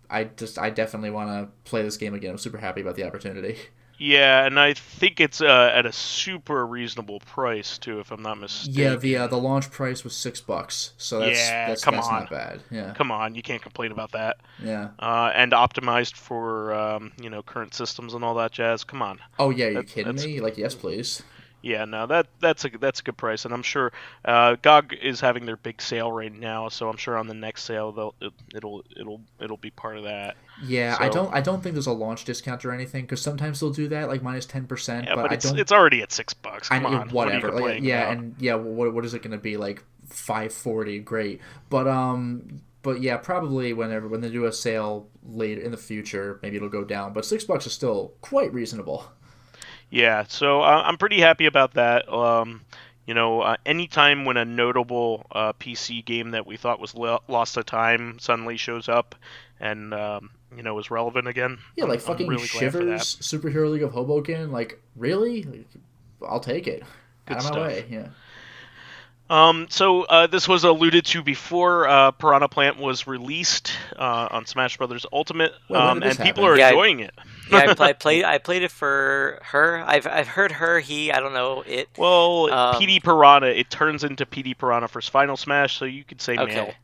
I definitely want to play this game again. I'm super happy about the opportunity. Yeah, and I think it's at a super reasonable price too, if I'm not mistaken. Yeah, the launch price was $6, so that's not bad. Yeah, come on, you can't complain about that. Yeah, and optimized for current systems and all that jazz. Come on. Oh yeah, you're kidding me? Like, yes, please. Yeah, no, that's a good price, and I'm sure GOG is having their big sale right now, so I'm sure on the next sale it'll be part of that. Yeah, So I don't think there's a launch discount or anything because sometimes they'll do that like minus 10%, yeah, but but I it's don't. it's already at $6. I Come on, what are you whatever. Like complaining yeah, about? and yeah, what is it going to be like 540? Great, but yeah, probably when they do a sale later in the future, maybe it'll go down. But $6 is still quite reasonable. Yeah, so I'm pretty happy about that. Anytime when a notable PC game that we thought was lost to time suddenly shows up and is relevant again, Yeah, like I'm fucking really glad for that. Shivers, Superhero League of Hoboken. Like really, like, I'll take it. Out Good of my stuff. way. Yeah. This was alluded to before. Piranha Plant was released on Smash Brothers Ultimate, Wait, when did this and people happen? are Yeah, enjoying it. I played it for her. I've heard her, he, I don't know it. Well, Um, PD Piranha, it turns into PD Piranha for Final Smash, so you could say male. okay.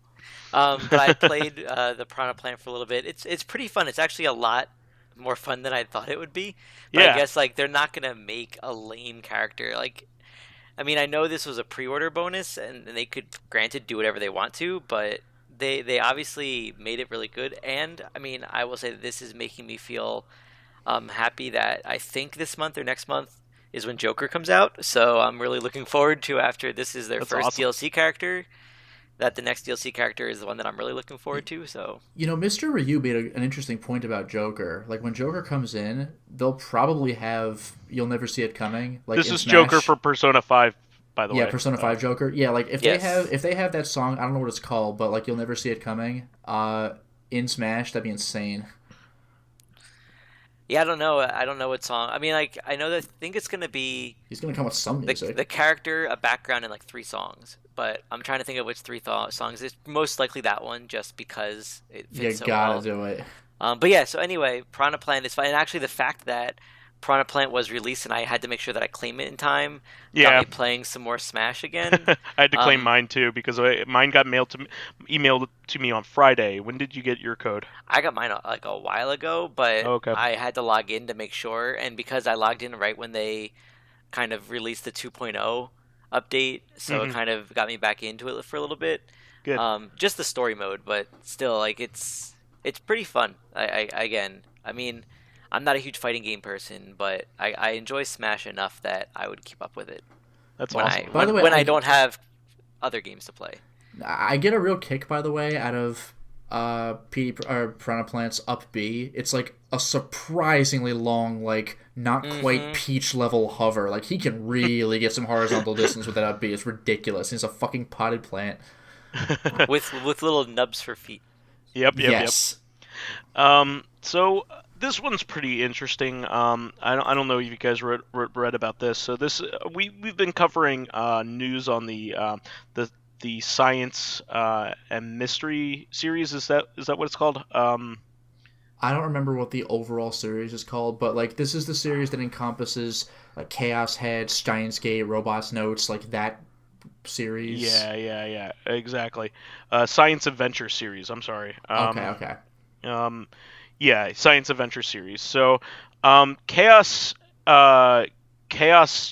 But I played the Piranha Plant for a little bit. It's pretty fun. It's actually a lot more fun than I thought it would be. But I Yeah, guess like they're not gonna make a lame character. Like, I mean, I know this was a pre-order bonus, and they could, granted, do whatever they want to, but they obviously made it really good. And I mean, I will say that this is making me feel happy that I think this month or next month is when Joker comes out. So I'm really looking forward to, after this is their that's first awesome. DLC character, that the next DLC character is the one that I'm really looking forward to. So You know, Mr. Ryu made an interesting point about Joker. Like when Joker comes in, they'll probably have "You'll Never See It Coming." Like This in is Smash. Joker for Persona 5, by the Yeah, way. Persona 5 Joker. Yeah, like yes. if they have that song, I don't know what it's called, but like "You'll Never See It Coming," in Smash, that'd be insane. Yeah, I don't know. I don't know what song. I mean, like, I know that, I think it's gonna be He's gonna come with some music. the character, a background, and like 3 songs. But I'm trying to think of which songs. It's most likely that one, just because it You fits so gotta well. do it. But yeah. So anyway, Piranha Plant is fine. And actually, the fact that Piranha Plant was released and I had to make sure that I claim it in time got Yeah, me playing some more Smash again. I had to claim Um, mine too because mine got emailed to me on Friday. When did you get your code? I got mine like a while ago, but Oh, okay. I had to log in to make sure. And because I logged in right when they kind of released the 2.0 update, so it Hmm. kind of got me back into it for a little bit. Good. Just the story mode, but still, like, it's pretty fun. I mean, I'm not a huge fighting game person, but I enjoy Smash enough that I would keep up with it That's when awesome. By the way, when I don't have other games to play. I get a real kick, by the way, out of Piranha Plant's up B. It's like a surprisingly long, like not quite Peach level hover. Like he can really get some horizontal distance with that up B. It's ridiculous. He's a fucking potted plant. with little nubs for feet. Yep. Yes. So this one's pretty interesting. I don't know if you guys read about this. So this we've been covering news on the science and mystery series. Is that what it's called? I don't remember what the overall series is called, but like this is the series that encompasses like Chaos Head, Steins Gate, Robots Notes, like that series. Yeah, exactly. Science Adventure series. I'm sorry. Okay. Yeah, Science Adventure series. So, Chaos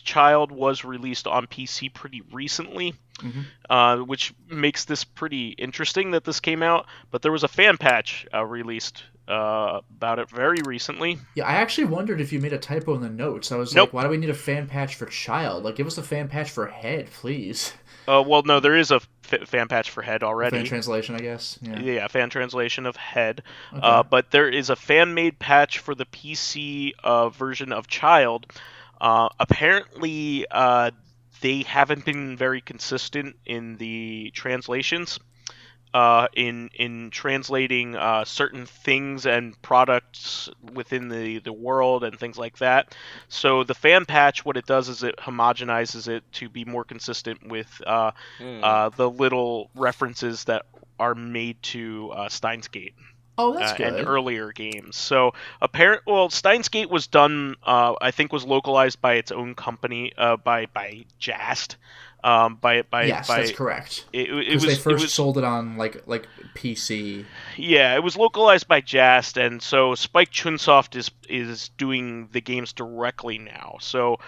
Child was released on PC pretty recently, which makes this pretty interesting that this came out. But there was a fan patch released about it very recently. Yeah, I actually wondered if you made a typo in the notes. I was Nope. like, why do we need a fan patch for Child? Like, give us a fan patch for Head, please. Well, no, there is a fan patch for Head already. Fan translation, I guess. Yeah. Yeah, fan translation of Head. Okay. But there is a fan-made patch for the PC version of Child. Apparently, they haven't been very consistent in the translations. In translating certain things and products within the world and things like that. So the fan patch, what it does is it homogenizes it to be more consistent with the little references that are made to Steins Gate. Oh, that's good. And earlier games. So Steins Gate was done. I think was localized by its own company, by Jast. Yes, that's correct. Because they first sold it on like PC. Yeah, it was localized by Jast, and so Spike Chunsoft is doing the games directly now. So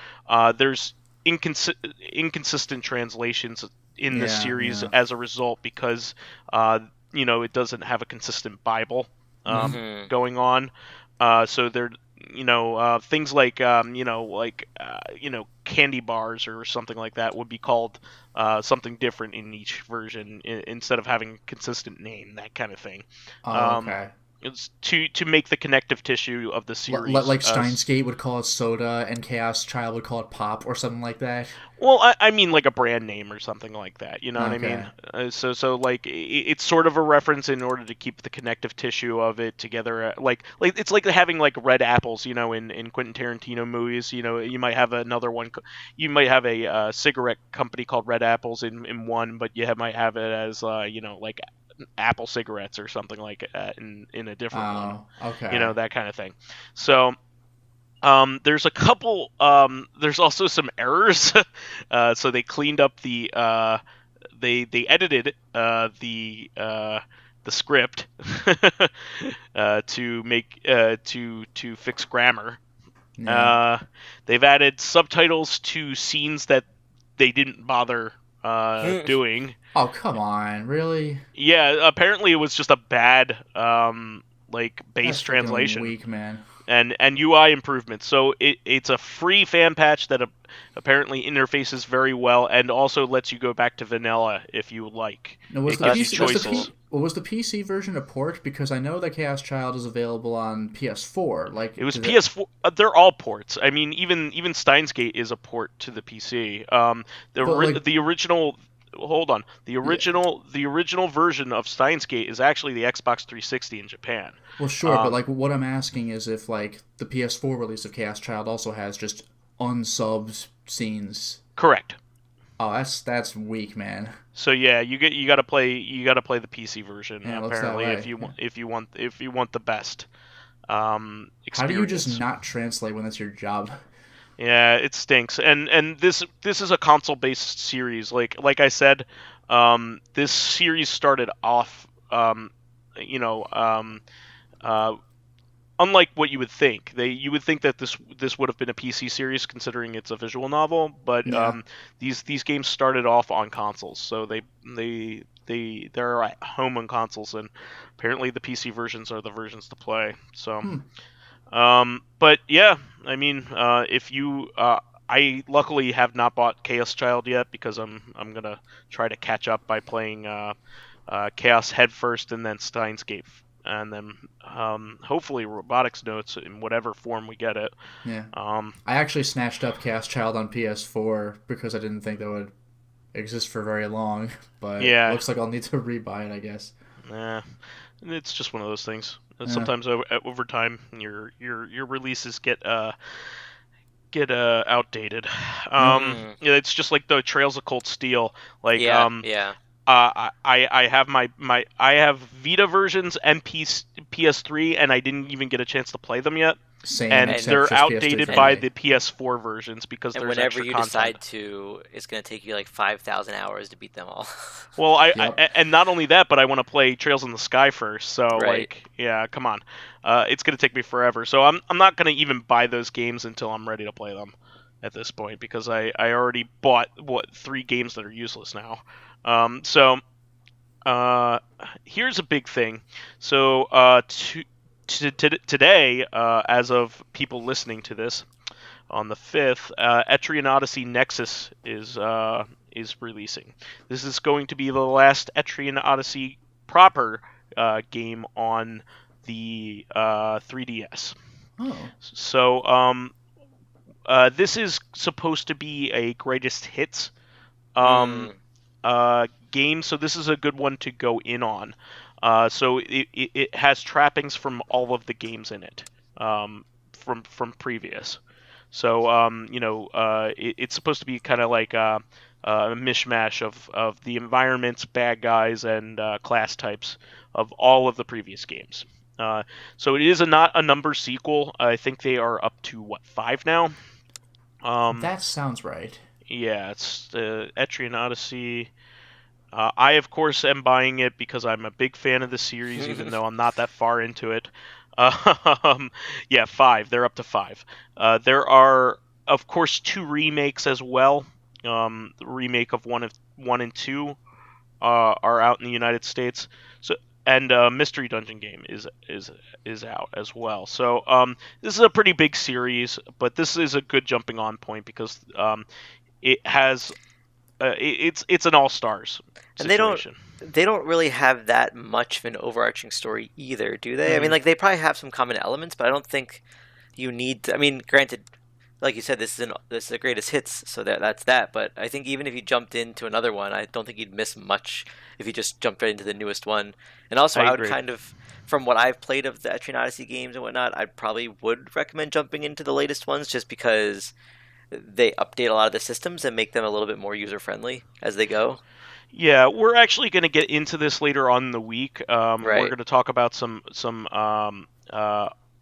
there's inconsistent translations in the series yeah. as a result, because it doesn't have a consistent Bible going on. So there, things like candy bars or something like that would be called something different in each version, instead of having a consistent name, that kind of thing. Oh, okay. It's to make the connective tissue of the series. Like Steins Gate would call it soda, and Chaos Child would call it pop, or something like that. Well, I mean like a brand name or something like that. You know what I mean? So like it's sort of a reference in order to keep the connective tissue of it together. Like it's like having like red apples. In Quentin Tarantino movies. You might have another one. You might have a cigarette company called Red Apples in one, but you might have it as like Apple cigarettes or something like that in a different one. Okay. That kind of thing. So there's a couple. There's also some errors. So they cleaned up the. They edited the script to make to fix grammar. Yeah. They've added subtitles to scenes that they didn't bother doing. Oh, come on, really? Yeah, apparently it was just a bad base That's translation. Weak, man. And UI improvements. So it's a free fan patch that apparently interfaces very well, and also lets you go back to vanilla if you like. Now, was It the gives you choices. was the PC version a port? Because I know that Chaos Child is available on PS4. Like It was PS4. They're all ports. I mean, even Steins Gate is a port to the PC. The original. Hold on. The original version of Steins Gate is actually the Xbox 360 in Japan. Well, sure, but like what I'm asking is if like the PS4 release of Chaos Child also has just unsubbed scenes. Correct. Oh, that's weak, man. So yeah, you got to play the PC version apparently if you want the best experience. How do you just not translate when that's your job? Yeah, it stinks. And this is a console-based series. Like I said, this series started off, unlike what you would think. You would think that this would have been a PC series, considering it's a visual novel. But these games started off on consoles, so they're at home on consoles, and apparently the PC versions are the versions to play. So. But yeah, I mean, if you, I luckily have not bought Chaos Child yet, because I'm gonna try to catch up by playing Chaos Head first, and then Steins Gate, and then hopefully Robotics Notes in whatever form we get it. Yeah. I actually snatched up Chaos Child on PS4 because I didn't think that would exist for very long, but yeah, it looks like I'll need to rebuy it, I guess. Yeah, it's just one of those things. Sometimes over time, your releases get outdated. It's just like the Trails of Cold Steel. Like I have Vita versions and PS3, and I didn't even get a chance to play them yet. Same, and they're outdated by the PS4 versions because there's whenever extra you content. decide to, it's going to take you like 5,000 hours to beat them all. Well, and not only that, but I want to play Trails in the Sky first. So come on, it's going to take me forever. So I'm not going to even buy those games until I'm ready to play them at this point, because I already bought 3 games that are useless now. Here's a big thing. So today, as of people listening to this, on the 5th, Etrian Odyssey Nexus is releasing. This is going to be the last Etrian Odyssey proper game on the 3DS. Oh. So this is supposed to be a greatest hits game, so this is a good one to go in on. So it has trappings from all of the games in it, from previous. So it's supposed to be kind of like a mishmash of the environments, bad guys, and class types of all of the previous games. So it is not a number sequel. I think they are up to 5 now. That sounds right. Yeah, it's the Etrian Odyssey. I, of course, am buying it because I'm a big fan of the series, even though I'm not that far into it. 5. They're up to 5. There are of course, 2 remakes as well. The remake of 1 and 2 are out in the United States. So and Mystery Dungeon game is out as well. So this is a pretty big series, but this is a good jumping on point because it has it's an all stars situation. And they don't really have that much of an overarching story either, do they? I mean, like they probably have some common elements, but I don't think you need. I mean, granted, like you said, this is the greatest hits, so that's that. But I think even if you jumped into another one, I don't think you'd miss much if you just jumped right into the newest one. And also, I would agree. kind of, from what I've played of the Etrian Odyssey games and whatnot, I probably would recommend jumping into the latest ones just because they update a lot of the systems and make them a little bit more user friendly as they go. Yeah, we're actually going to get into this later on in the week. Right. We're going to talk about some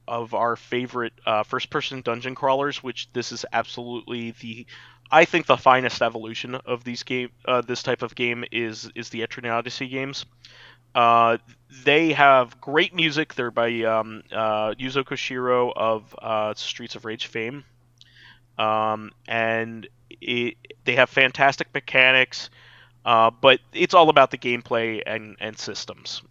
of our favorite first-person dungeon crawlers, which this is absolutely I think the finest evolution of this type of game is the Etrian Odyssey games. They have great music. They're by Yuzo Koshiro of Streets of Rage fame, and they have fantastic mechanics. But it's all about the gameplay and systems.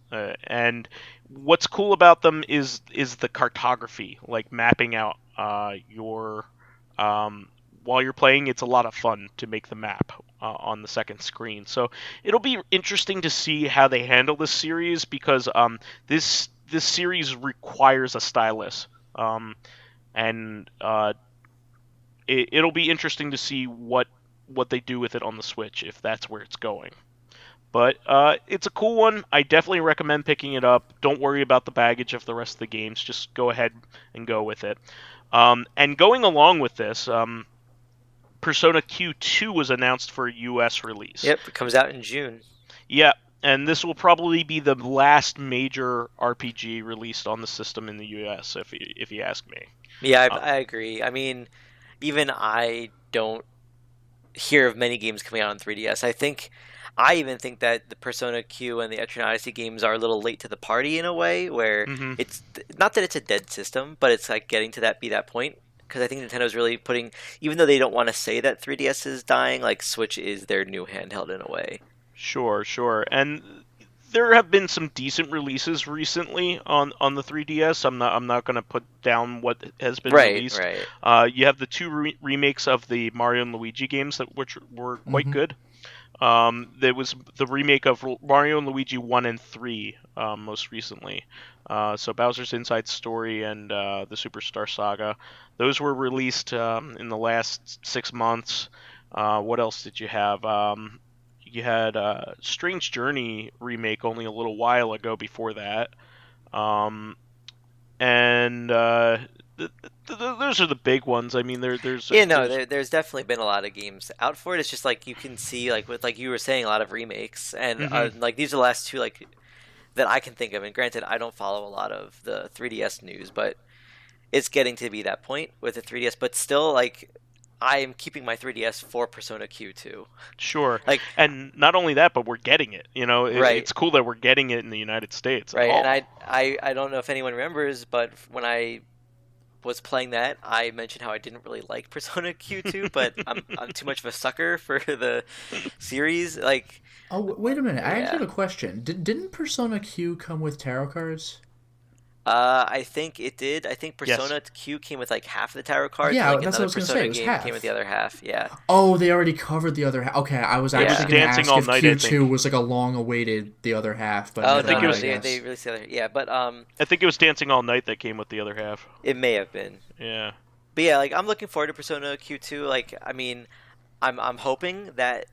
And what's cool about them is the cartography, like mapping out your while you're playing. It's a lot of fun to make the map on the second screen. So it'll be interesting to see how they handle this series because this series requires a stylus, and it'll be interesting to see what they do with it on the Switch, if that's where it's going. But it's a cool one. I definitely recommend picking it up. Don't worry about the baggage of the rest of the games. Just go ahead and go with it. And going along with this, Persona Q2 was announced for a US release. Yep, it comes out in June. Yeah, and this will probably be the last major RPG released on the system in the US, if you ask me. Yeah, I agree. I mean, even I don't hear of many games coming out on 3DS. I even think that the Persona Q and the Etrian Odyssey games are a little late to the party in a way, where it's not that it's a dead system, but it's like getting to that point. Because I think Nintendo's really putting, even though they don't want to say that 3DS is dying, like Switch is their new handheld in a way. Sure. And there have been some decent releases recently on the 3DS. I'm not going to put down what has been released. Right. You have the 2 remakes of the Mario and Luigi games which were quite good. There was the remake of Mario and Luigi 1 and 3 most recently. So Bowser's Inside Story and the Superstar Saga. Those were released in the last 6 months. What else did you have? You had Strange Journey remake only a little while ago before that. And those are the big ones. I mean, there's definitely been a lot of games out for it. It's just like you can see, like with like you were saying, a lot of remakes, and like these are the last 2 like that I can think of. And granted, I don't follow a lot of the 3DS news, but it's getting to be that point with the 3DS. But still, like I am keeping my 3DS for Persona Q2. Sure. Like, and not only that, but we're getting it. You know, right. It's cool that we're getting it in the United States. Right. And I don't know if anyone remembers, but when I was playing that, I mentioned how I didn't really like Persona Q2, but I'm too much of a sucker for the series. Like, oh wait a minute, I actually have a question. Didn't Persona Q come with tarot cards? I think it did. I think Persona Q came with like half the tarot cards. Yeah, and, like, that's what I was going to say. It was half. Came with the other half. Yeah. Oh, they already covered the other half. Okay, I was actually going to ask if Q2 was like a long-awaited the other half, but I think it was. They released the other. Yeah, but I think it was Dancing All Night that came with the other half. It may have been. Yeah. But yeah, like I'm looking forward to Persona Q2. Like, I mean, I'm hoping that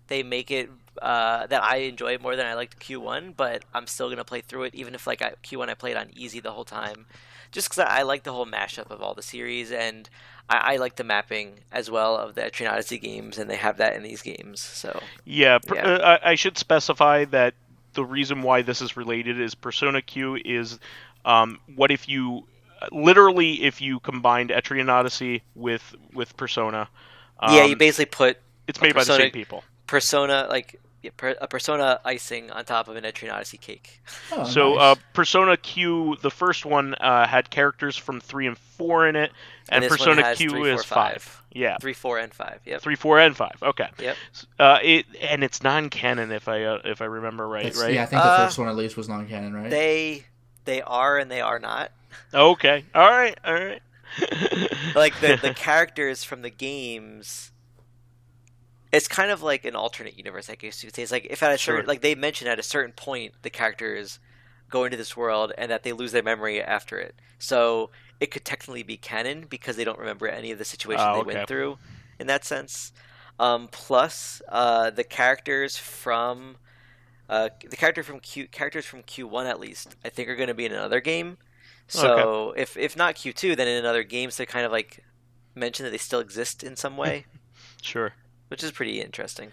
they make it that I enjoy it more than I liked Q1, but I'm still gonna play through it, even if like Q1 I played on easy the whole time, just because I like the whole mashup of all the series, and I like the mapping as well of the Etrian Odyssey games, and they have that in these games. So yeah. I should specify that the reason why this is related is Persona Q is what if you literally if you combined Etrian Odyssey with Persona. Yeah, you basically put it's made by the same people. Persona, like a Persona icing on top of an Etrian Odyssey cake. Oh, So nice. Persona Q, the first one had characters from 3 and 4 in it, and this one Persona has Q 3, 4, is 5. Yeah, 3, 4, and 5. Yep. 3, 4, and 5. Okay. Yep. It's non-canon if I remember right. Right. Yeah, I think the first one at least was non-canon, right? They are and they are not. Okay. All right. Like the characters from the games, it's kind of like an alternate universe, I guess you could say. It's like if at a certain, like they mention at a certain point the characters go into this world and that they lose their memory after it. So it could technically be canon because they don't remember any of the situations they went through in that sense. Plus, the characters from characters from Q1 at least, I think are going to be in another game. So if not Q2, then in another game, so they kind of like mention that they still exist in some way. Sure. Which is pretty interesting.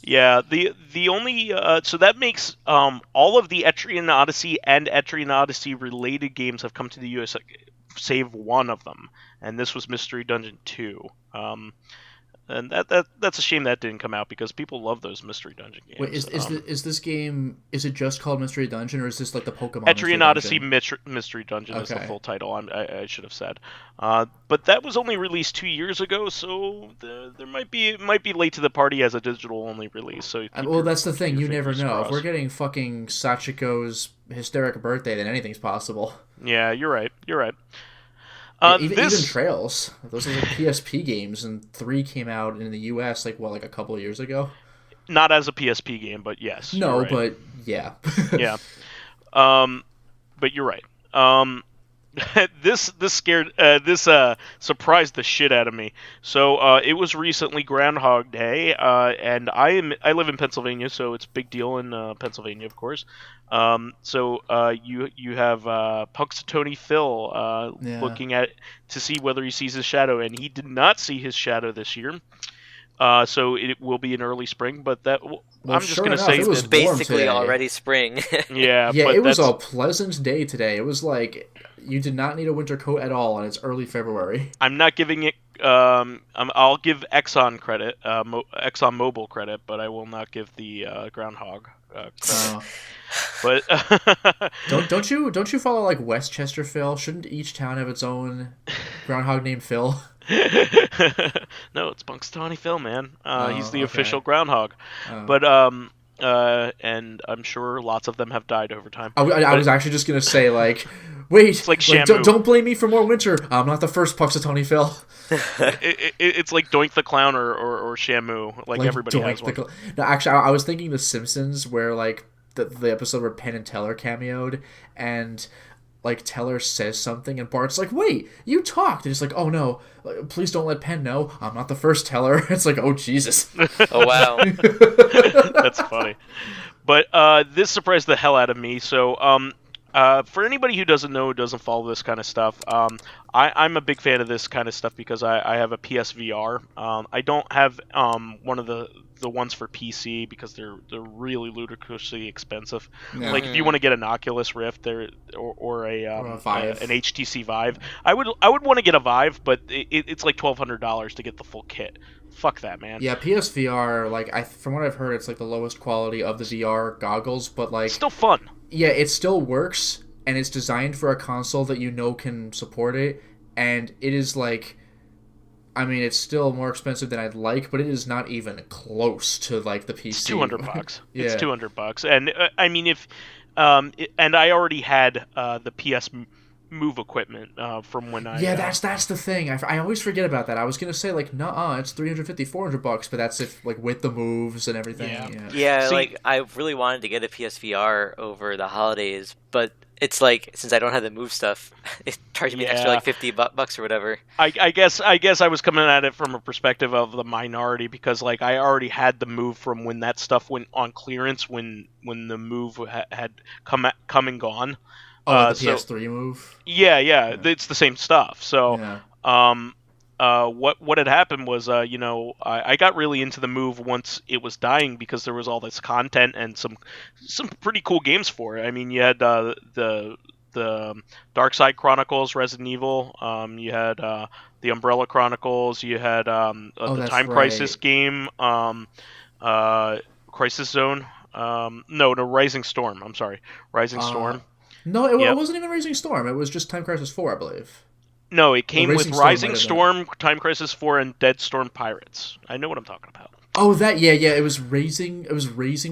Yeah, the only so that makes all of the Etrian Odyssey and Etrian Odyssey related games have come to the US, save one of them, and this was Mystery Dungeon 2. And that's a shame that didn't come out because people love those Mystery Dungeon games. Wait, is this game, is it just called Mystery Dungeon, or is this like the Pokemon Etrian Odyssey Mystery Dungeon is the full title, I should have said. But that was only released 2 years ago, so there might be late to the party as a digital only release. So well, that's the thing, you never know. Crossed. If we're getting fucking Sachiko's hysteric birthday, then anything's possible. Yeah, you're right. Even Trails, those are like PSP games, and 3 came out in the US like a couple of years ago. Not as a PSP game, but yes. No, right. but yeah. Yeah. But you're right. This surprised the shit out of me. So it was recently Groundhog Day, and I live in Pennsylvania, so it's a big deal in Pennsylvania, of course. So you have Punxsutawney Phil looking to see whether he sees his shadow, and he did not see his shadow this year. So it will be in early spring, but I'm just going to say it was basically already spring. Yeah, but it was a pleasant day today. It was like you did not need a winter coat at all, and it's early February. I'm not giving it. I'll give Exxon credit, Exxon Mobil credit, but I will not give the Groundhog credit. But don't you follow like Westchester Phil? Shouldn't each town have its own groundhog named Phil? No, it's Punxsutawney Phil, man. He's the official groundhog. But and I'm sure lots of them have died over time. I was actually just gonna say like, wait, it's like Shamu. Don't blame me for more winter. I'm not the first Punxsutawney Phil. It's like Doink the Clown or Shamu. Like everybody Doink has one. No, actually, I was thinking The Simpsons, where like the episode where Penn and Teller cameoed, and like Teller says something and Bart's like, wait, you talked, and it's like, oh no, please don't let Penn know I'm not the first Teller. It's like, oh Jesus. Oh wow. That's funny. But this surprised the hell out of me. So for anybody who doesn't know, who doesn't follow this kind of stuff, I'm a big fan of this kind of stuff because I have a PSVR. I don't have one of the ones for PC because they're really ludicrously expensive. Yeah. Like if you want to get an Oculus Rift or a Vive. An HTC Vive, I would want to get a Vive, but it's like $1,200 to get the full kit. Fuck that, man. Yeah, PSVR, like from what I've heard, it's like the lowest quality of the VR goggles, but like still fun. Yeah, it still works, and it's designed for a console that you know can support it, and it is like, I mean, it's still more expensive than I'd like, but it is not even close to like the PC. It's $200. Yeah. It's $200, and I mean, if and I already had the PS Move equipment from when I. Yeah, that's the thing. I always forget about that. I was gonna say like, nuh-uh, it's $350-$400, but that's if like with the moves and everything. Yeah. See, like I really wanted to get a PSVR over the holidays, but it's like since I don't have the move stuff, it charged me extra like $50 or whatever. I guess I was coming at it from a perspective of the minority because like I already had the move from when that stuff went on clearance when the move had come and gone. The PS3 move? Yeah, it's the same stuff. So, what had happened was, I got really into the move once it was dying because there was all this content and some pretty cool games for it. I mean, you had the Dark Side Chronicles, Resident Evil. You had the Umbrella Chronicles. You had the Time Crisis game. Crisis Zone. No, Rising Storm. I'm sorry, Rising Uh, Storm. no, it Yep. wasn't even Raging Storm. It was just Time Crisis 4, I believe. No, it Or came with Racing Storm might Rising have been. Storm, Time Crisis 4, and Dead Storm Pirates. I know what I'm talking about. Oh, that yeah. It was Raging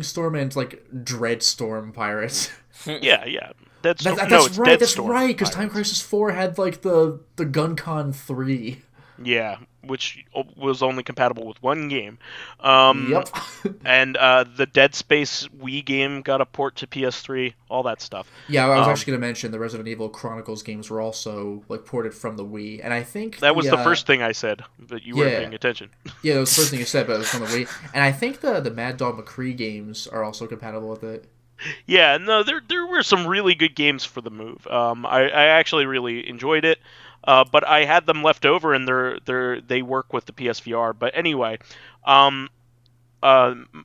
Storm and like Dreadstorm Pirates. Yeah. Dead Storm. No, That's it's right. Dead That's Storm right. Because Time Pirates. Crisis 4 had like the GunCon 3. Yeah, which was only compatible with one game. Um, Yep. and the Dead Space Wii game got a port to PS3. All that stuff. Yeah, I was Um, actually going to mention the Resident Evil Chronicles games were also like ported from the Wii, and I think that was the first thing I said, but you weren't yeah, paying attention. yeah, that was the first thing you said, but it was from the Wii, and I think the Mad Dog McCree games are also compatible with it. Yeah, no, there were some really good games for the Move. I actually really enjoyed it, but I had them left over, and they work with the PSVR. But anyway, um,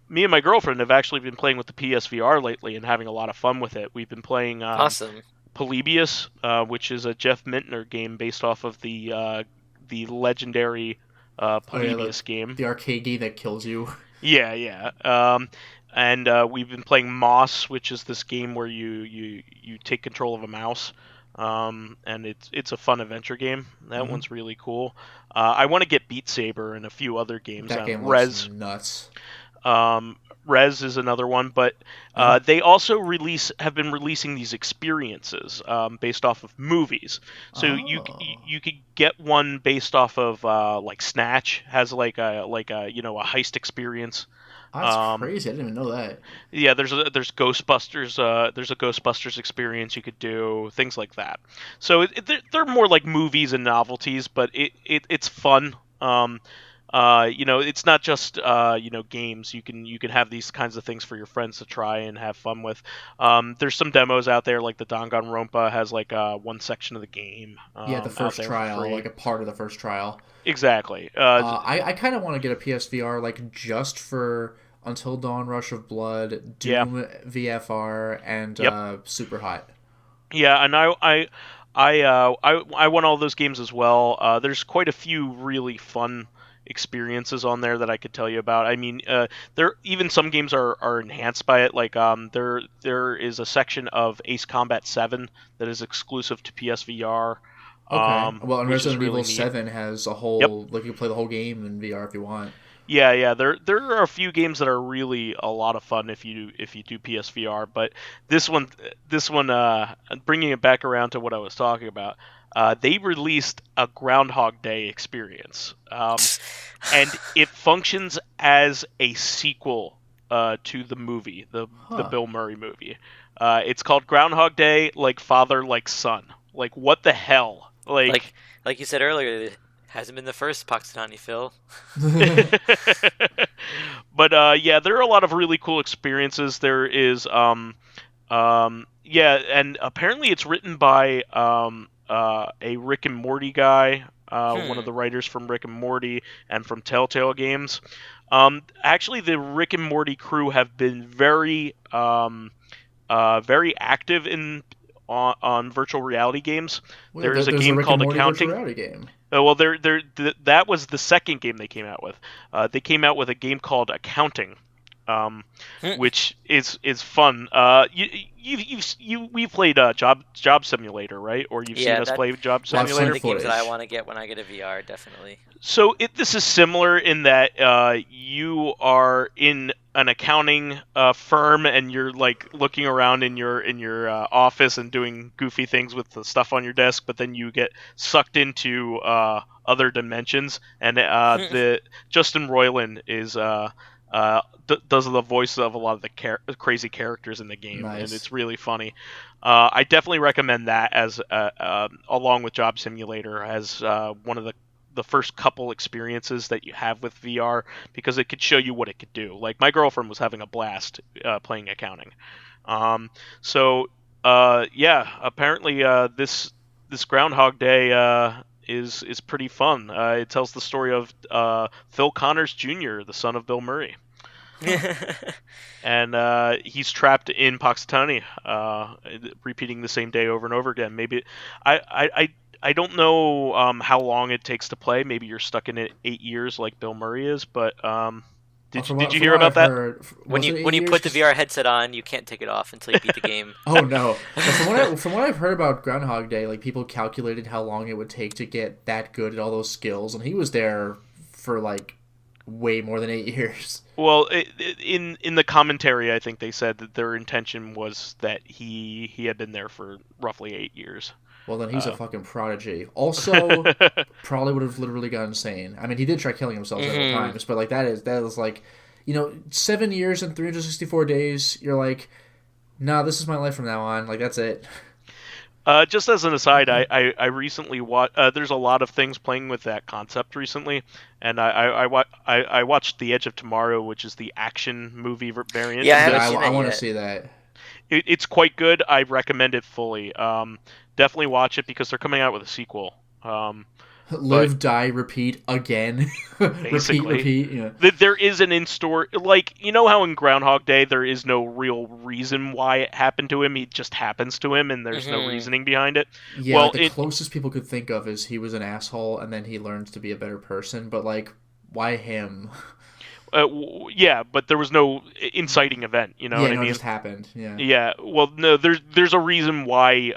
me and my girlfriend have actually been playing with the PSVR lately and having a lot of fun with it. We've been playing Awesome. Polybius, which is a Jeff Mintner game based off of the legendary Oh yeah, Polybius game. the arcade game that kills you. Yeah. And we've been playing Moss, which is this game where you take control of a mouse. And it's a fun adventure game. That one's really cool. I want to get Beat Saber and a few other games. That game Rez, looks nuts. Rez is another one, but they also have been releasing these experiences based off of movies. So you could get one based off of like Snatch has like a a heist experience. That's crazy. I didn't even know that. Yeah, there's Ghostbusters. There's a Ghostbusters experience you could do, things like that. So they're more like movies and novelties, but it's fun. It's not just games. You can have these kinds of things for your friends to try and have fun with. There's some demos out there, like the Danganronpa has like one section of the game. Yeah, the out first there for trial, free. like a part of the first trial. Exactly. I kind of want to get a PSVR, like just for Until Dawn, Rush of Blood, Doom VFR, and Super Hot. Yeah, and I want all those games as well. There's quite a few really fun experiences on there that I could tell you about. I mean, there even some games are enhanced by it. Like there is a section of Ace Combat 7 that is exclusive to PSVR. Okay. Well, and Which is Resident really Evil neat. 7 has a whole like you can play the whole game in VR if you want. Yeah. There are a few games that are really a lot of fun if you do PSVR. But this one, bringing it back around to what I was talking about, they released a Groundhog Day experience, and it functions as a sequel to the movie, the Bill Murray movie. It's called Groundhog Day, like father, like son. Like what the hell? Like you said earlier, it hasn't been the first Pakistani Phil. But yeah, there are a lot of really cool experiences. There is and apparently it's written by a Rick and Morty guy, one of the writers from Rick and Morty and from Telltale Games. Actually, the Rick and Morty crew have been very active on virtual reality games. Wait, There's a there's game Rick called and Morty Accounting. virtual reality game. Well, that was the second game they came out with. They came out with a game called Accounting, which is fun. We've played Job Simulator, right? Or you've seen us play Job That's one of Simulator. the games that I want to get when I get a VR, definitely. So this is similar in that you are in an accounting firm and you're like looking around in your office and doing goofy things with the stuff on your desk, but then you get sucked into other dimensions, and the Justin Roiland is does the voice of a lot of the crazy characters in the game. Nice. And it's really funny. I definitely recommend that as along with Job Simulator as one of the first couple experiences that you have with VR, because it could show you what it could do. Like my girlfriend was having a blast playing Accounting. Apparently this Groundhog Day is pretty fun. It tells the story of Phil Connors Jr., the son of Bill Murray. And he's trapped in Pakistani, repeating the same day over and over again. Maybe I don't know how long it takes to play. Maybe you're stuck in it 8 years like Bill Murray is, but Did you hear about that? When you put the VR headset on, you can't take it off until you beat the game. Oh no! From what I've heard about Groundhog Day, like people calculated how long it would take to get that good at all those skills, and he was there for like way more than 8 years. Well, in the commentary, I think they said that their intention was that he had been there for roughly 8 years. Well, then he's a fucking prodigy. Also, probably would have literally gone insane. I mean, he did try killing himself several times, but like that is like, 7 years and 364 days. You're like, nah, this is my life from now on. Like that's it. Just as an aside, I recently watched. There's a lot of things playing with that concept recently, and I watched The Edge of Tomorrow, which is the action movie variant. Yeah, I want to see that. It's quite good. I recommend it fully. Definitely watch it because they're coming out with a sequel. Live, die, repeat again. repeat. Yeah. There is an in-store, like, how in Groundhog Day there is no real reason why it happened to him. It just happens to him, and there's no reasoning behind it. Yeah, well, the closest people could think of is he was an asshole, and then he learns to be a better person. But like, why him? Yeah, but there was no inciting event. You know what I mean? It just happened. Yeah. Yeah. Well, no, there's a reason why,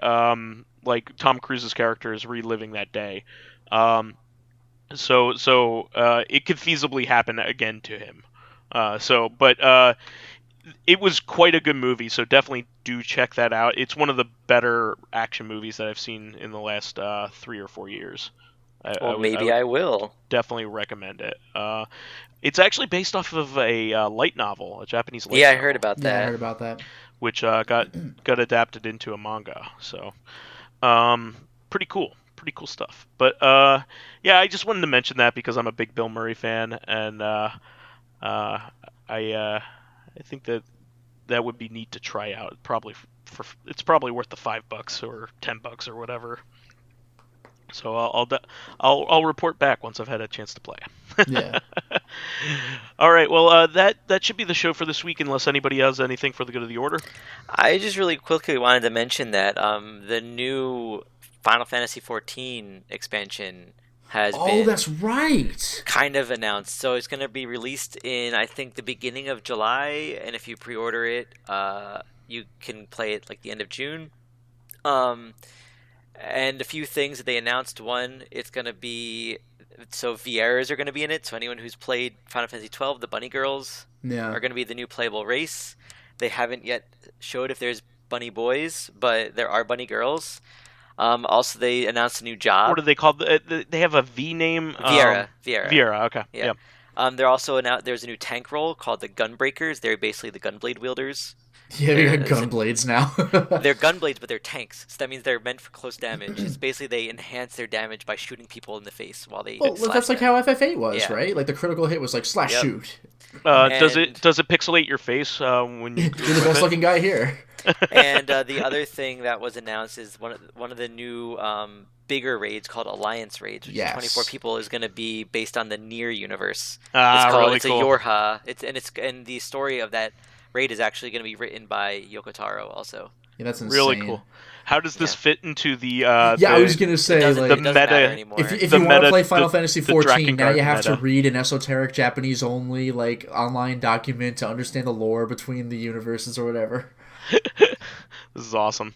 like Tom Cruise's character is reliving that day. So it could feasibly happen again to him. But it was quite a good movie, so definitely do check that out. It's one of the better action movies that I've seen in the last 3 or 4 years. I will definitely recommend it. It's actually based off of a light novel, a Japanese light novel. Yeah, I heard about that. Yeah, I heard about that. Which got adapted into a manga. So, pretty cool stuff. But yeah, I just wanted to mention that because I'm a big Bill Murray fan, and I think that would be neat to try out. It's probably worth the $5 or $10 or whatever. So I'll report back once I've had a chance to play. Yeah. All right. Well, that should be the show for this week, unless anybody has anything for the good of the order. I just really quickly wanted to mention that the new Final Fantasy XIV expansion has been that's right, kind of announced. So it's going to be released in, I think, the beginning of July, and if you pre-order it, you can play it like the end of June. And a few things that they announced. One, it's going to be, so Vieras are going to be in it. So anyone who's played Final Fantasy XII, the Bunny Girls are going to be the new playable race. They haven't yet showed if there's Bunny Boys, but there are Bunny Girls. Also, they announced a new job. What are they called? They have a V name? Viera. Okay. Yeah. They're also there's a new tank role called the Gunbreakers. They're basically the Gunblade wielders. Yeah, we got gunblades now. They're gunblades, but they're tanks. So that means they're meant for close damage. It's basically they enhance their damage by shooting people in the face while they. Well, that's like how FF8 was, right? Like the critical hit was like slash shoot. Does it pixelate your face when you? You're the best looking guy here. And the other thing that was announced is one of the new bigger raids called Alliance Raids, which is 24 people, is going to be based on the Nier universe. It's a Yorha. And the story of that raid is actually going to be written by Yoko Taro also. Yeah, that's insane. Really cool. How does this fit into the? I was going to say the meta. If you want to play Final Fantasy XIV, now you have to read an esoteric Japanese only like online document to understand the lore between the universes or whatever. This is awesome.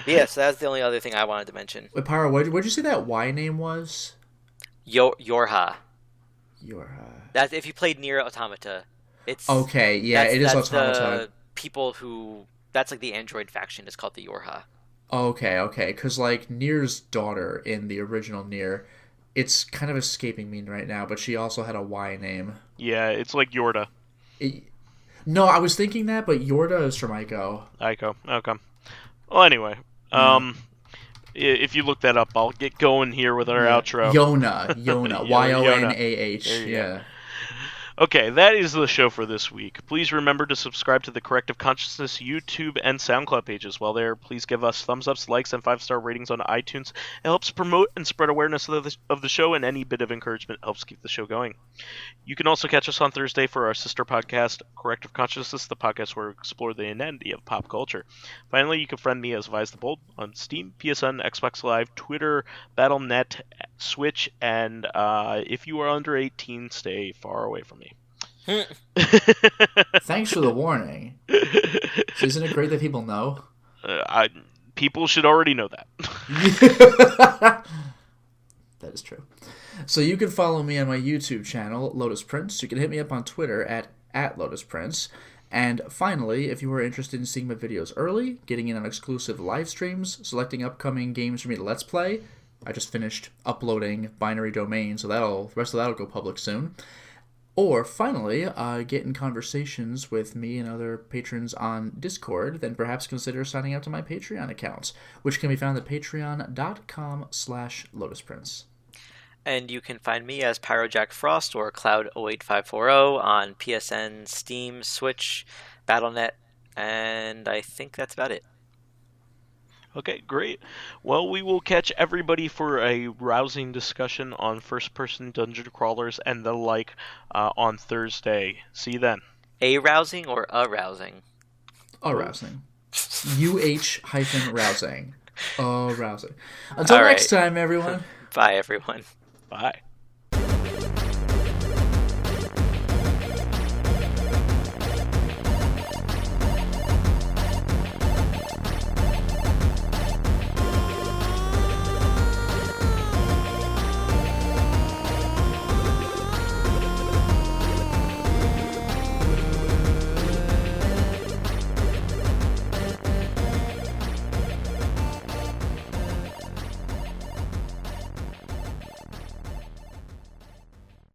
Yeah, so that's the only other thing I wanted to mention. Wait, Pyro, what'd you say that Y name was? Yorha. That's if you played Nier Automata. It's okay. Yeah, it is Automata. The people who that's like the android faction is called the Yorha. Okay, because like Nier's daughter in the original Nier, it's kind of escaping me right now, but she also had a Y name. Yeah, it's like Yorda. No, I was thinking that, but Yorda is from Ico. Okay. Well, anyway, if you look that up, I'll get going here with our outro. Yonah, Yonah, yeah. Okay, that is the show for this week. Please remember to subscribe to the Corrective Consciousness YouTube and SoundCloud pages. While there, please give us thumbs ups, likes, and 5-star ratings on iTunes. It helps promote and spread awareness of the show, and any bit of encouragement helps keep the show going. You can also catch us on Thursday for our sister podcast, Corrective Consciousness, the podcast where we explore the inanity of pop culture. Finally, you can friend me as vysethebold on Steam, PSN, Xbox Live, Twitter, Battle.net, Switch, and if you are under 18, stay far away from me. Thanks for the warning. So isn't it great that people know? People should already know that. That is true. So you can follow me on my YouTube channel, Lotus Prince. You can hit me up on Twitter at Lotus Prince. And finally, if you are interested in seeing my videos early, getting in on exclusive live streams, selecting upcoming games for me to Let's Play, I just finished uploading Binary Domain, so the rest of that will go public soon. Or, finally, get in conversations with me and other patrons on Discord, then perhaps consider signing up to my Patreon account, which can be found at patreon.com/LotusPrince. And you can find me as PyroJackFrost or Cloud08540 on PSN, Steam, Switch, Battle.net, and I think that's about it. Okay, great. Well, we will catch everybody for a rousing discussion on first-person dungeon crawlers and the like on Thursday. See you then. A rousing or arousing? Arousing. UH-rousing. Arousing. Until next time, everyone. Bye, everyone. Bye.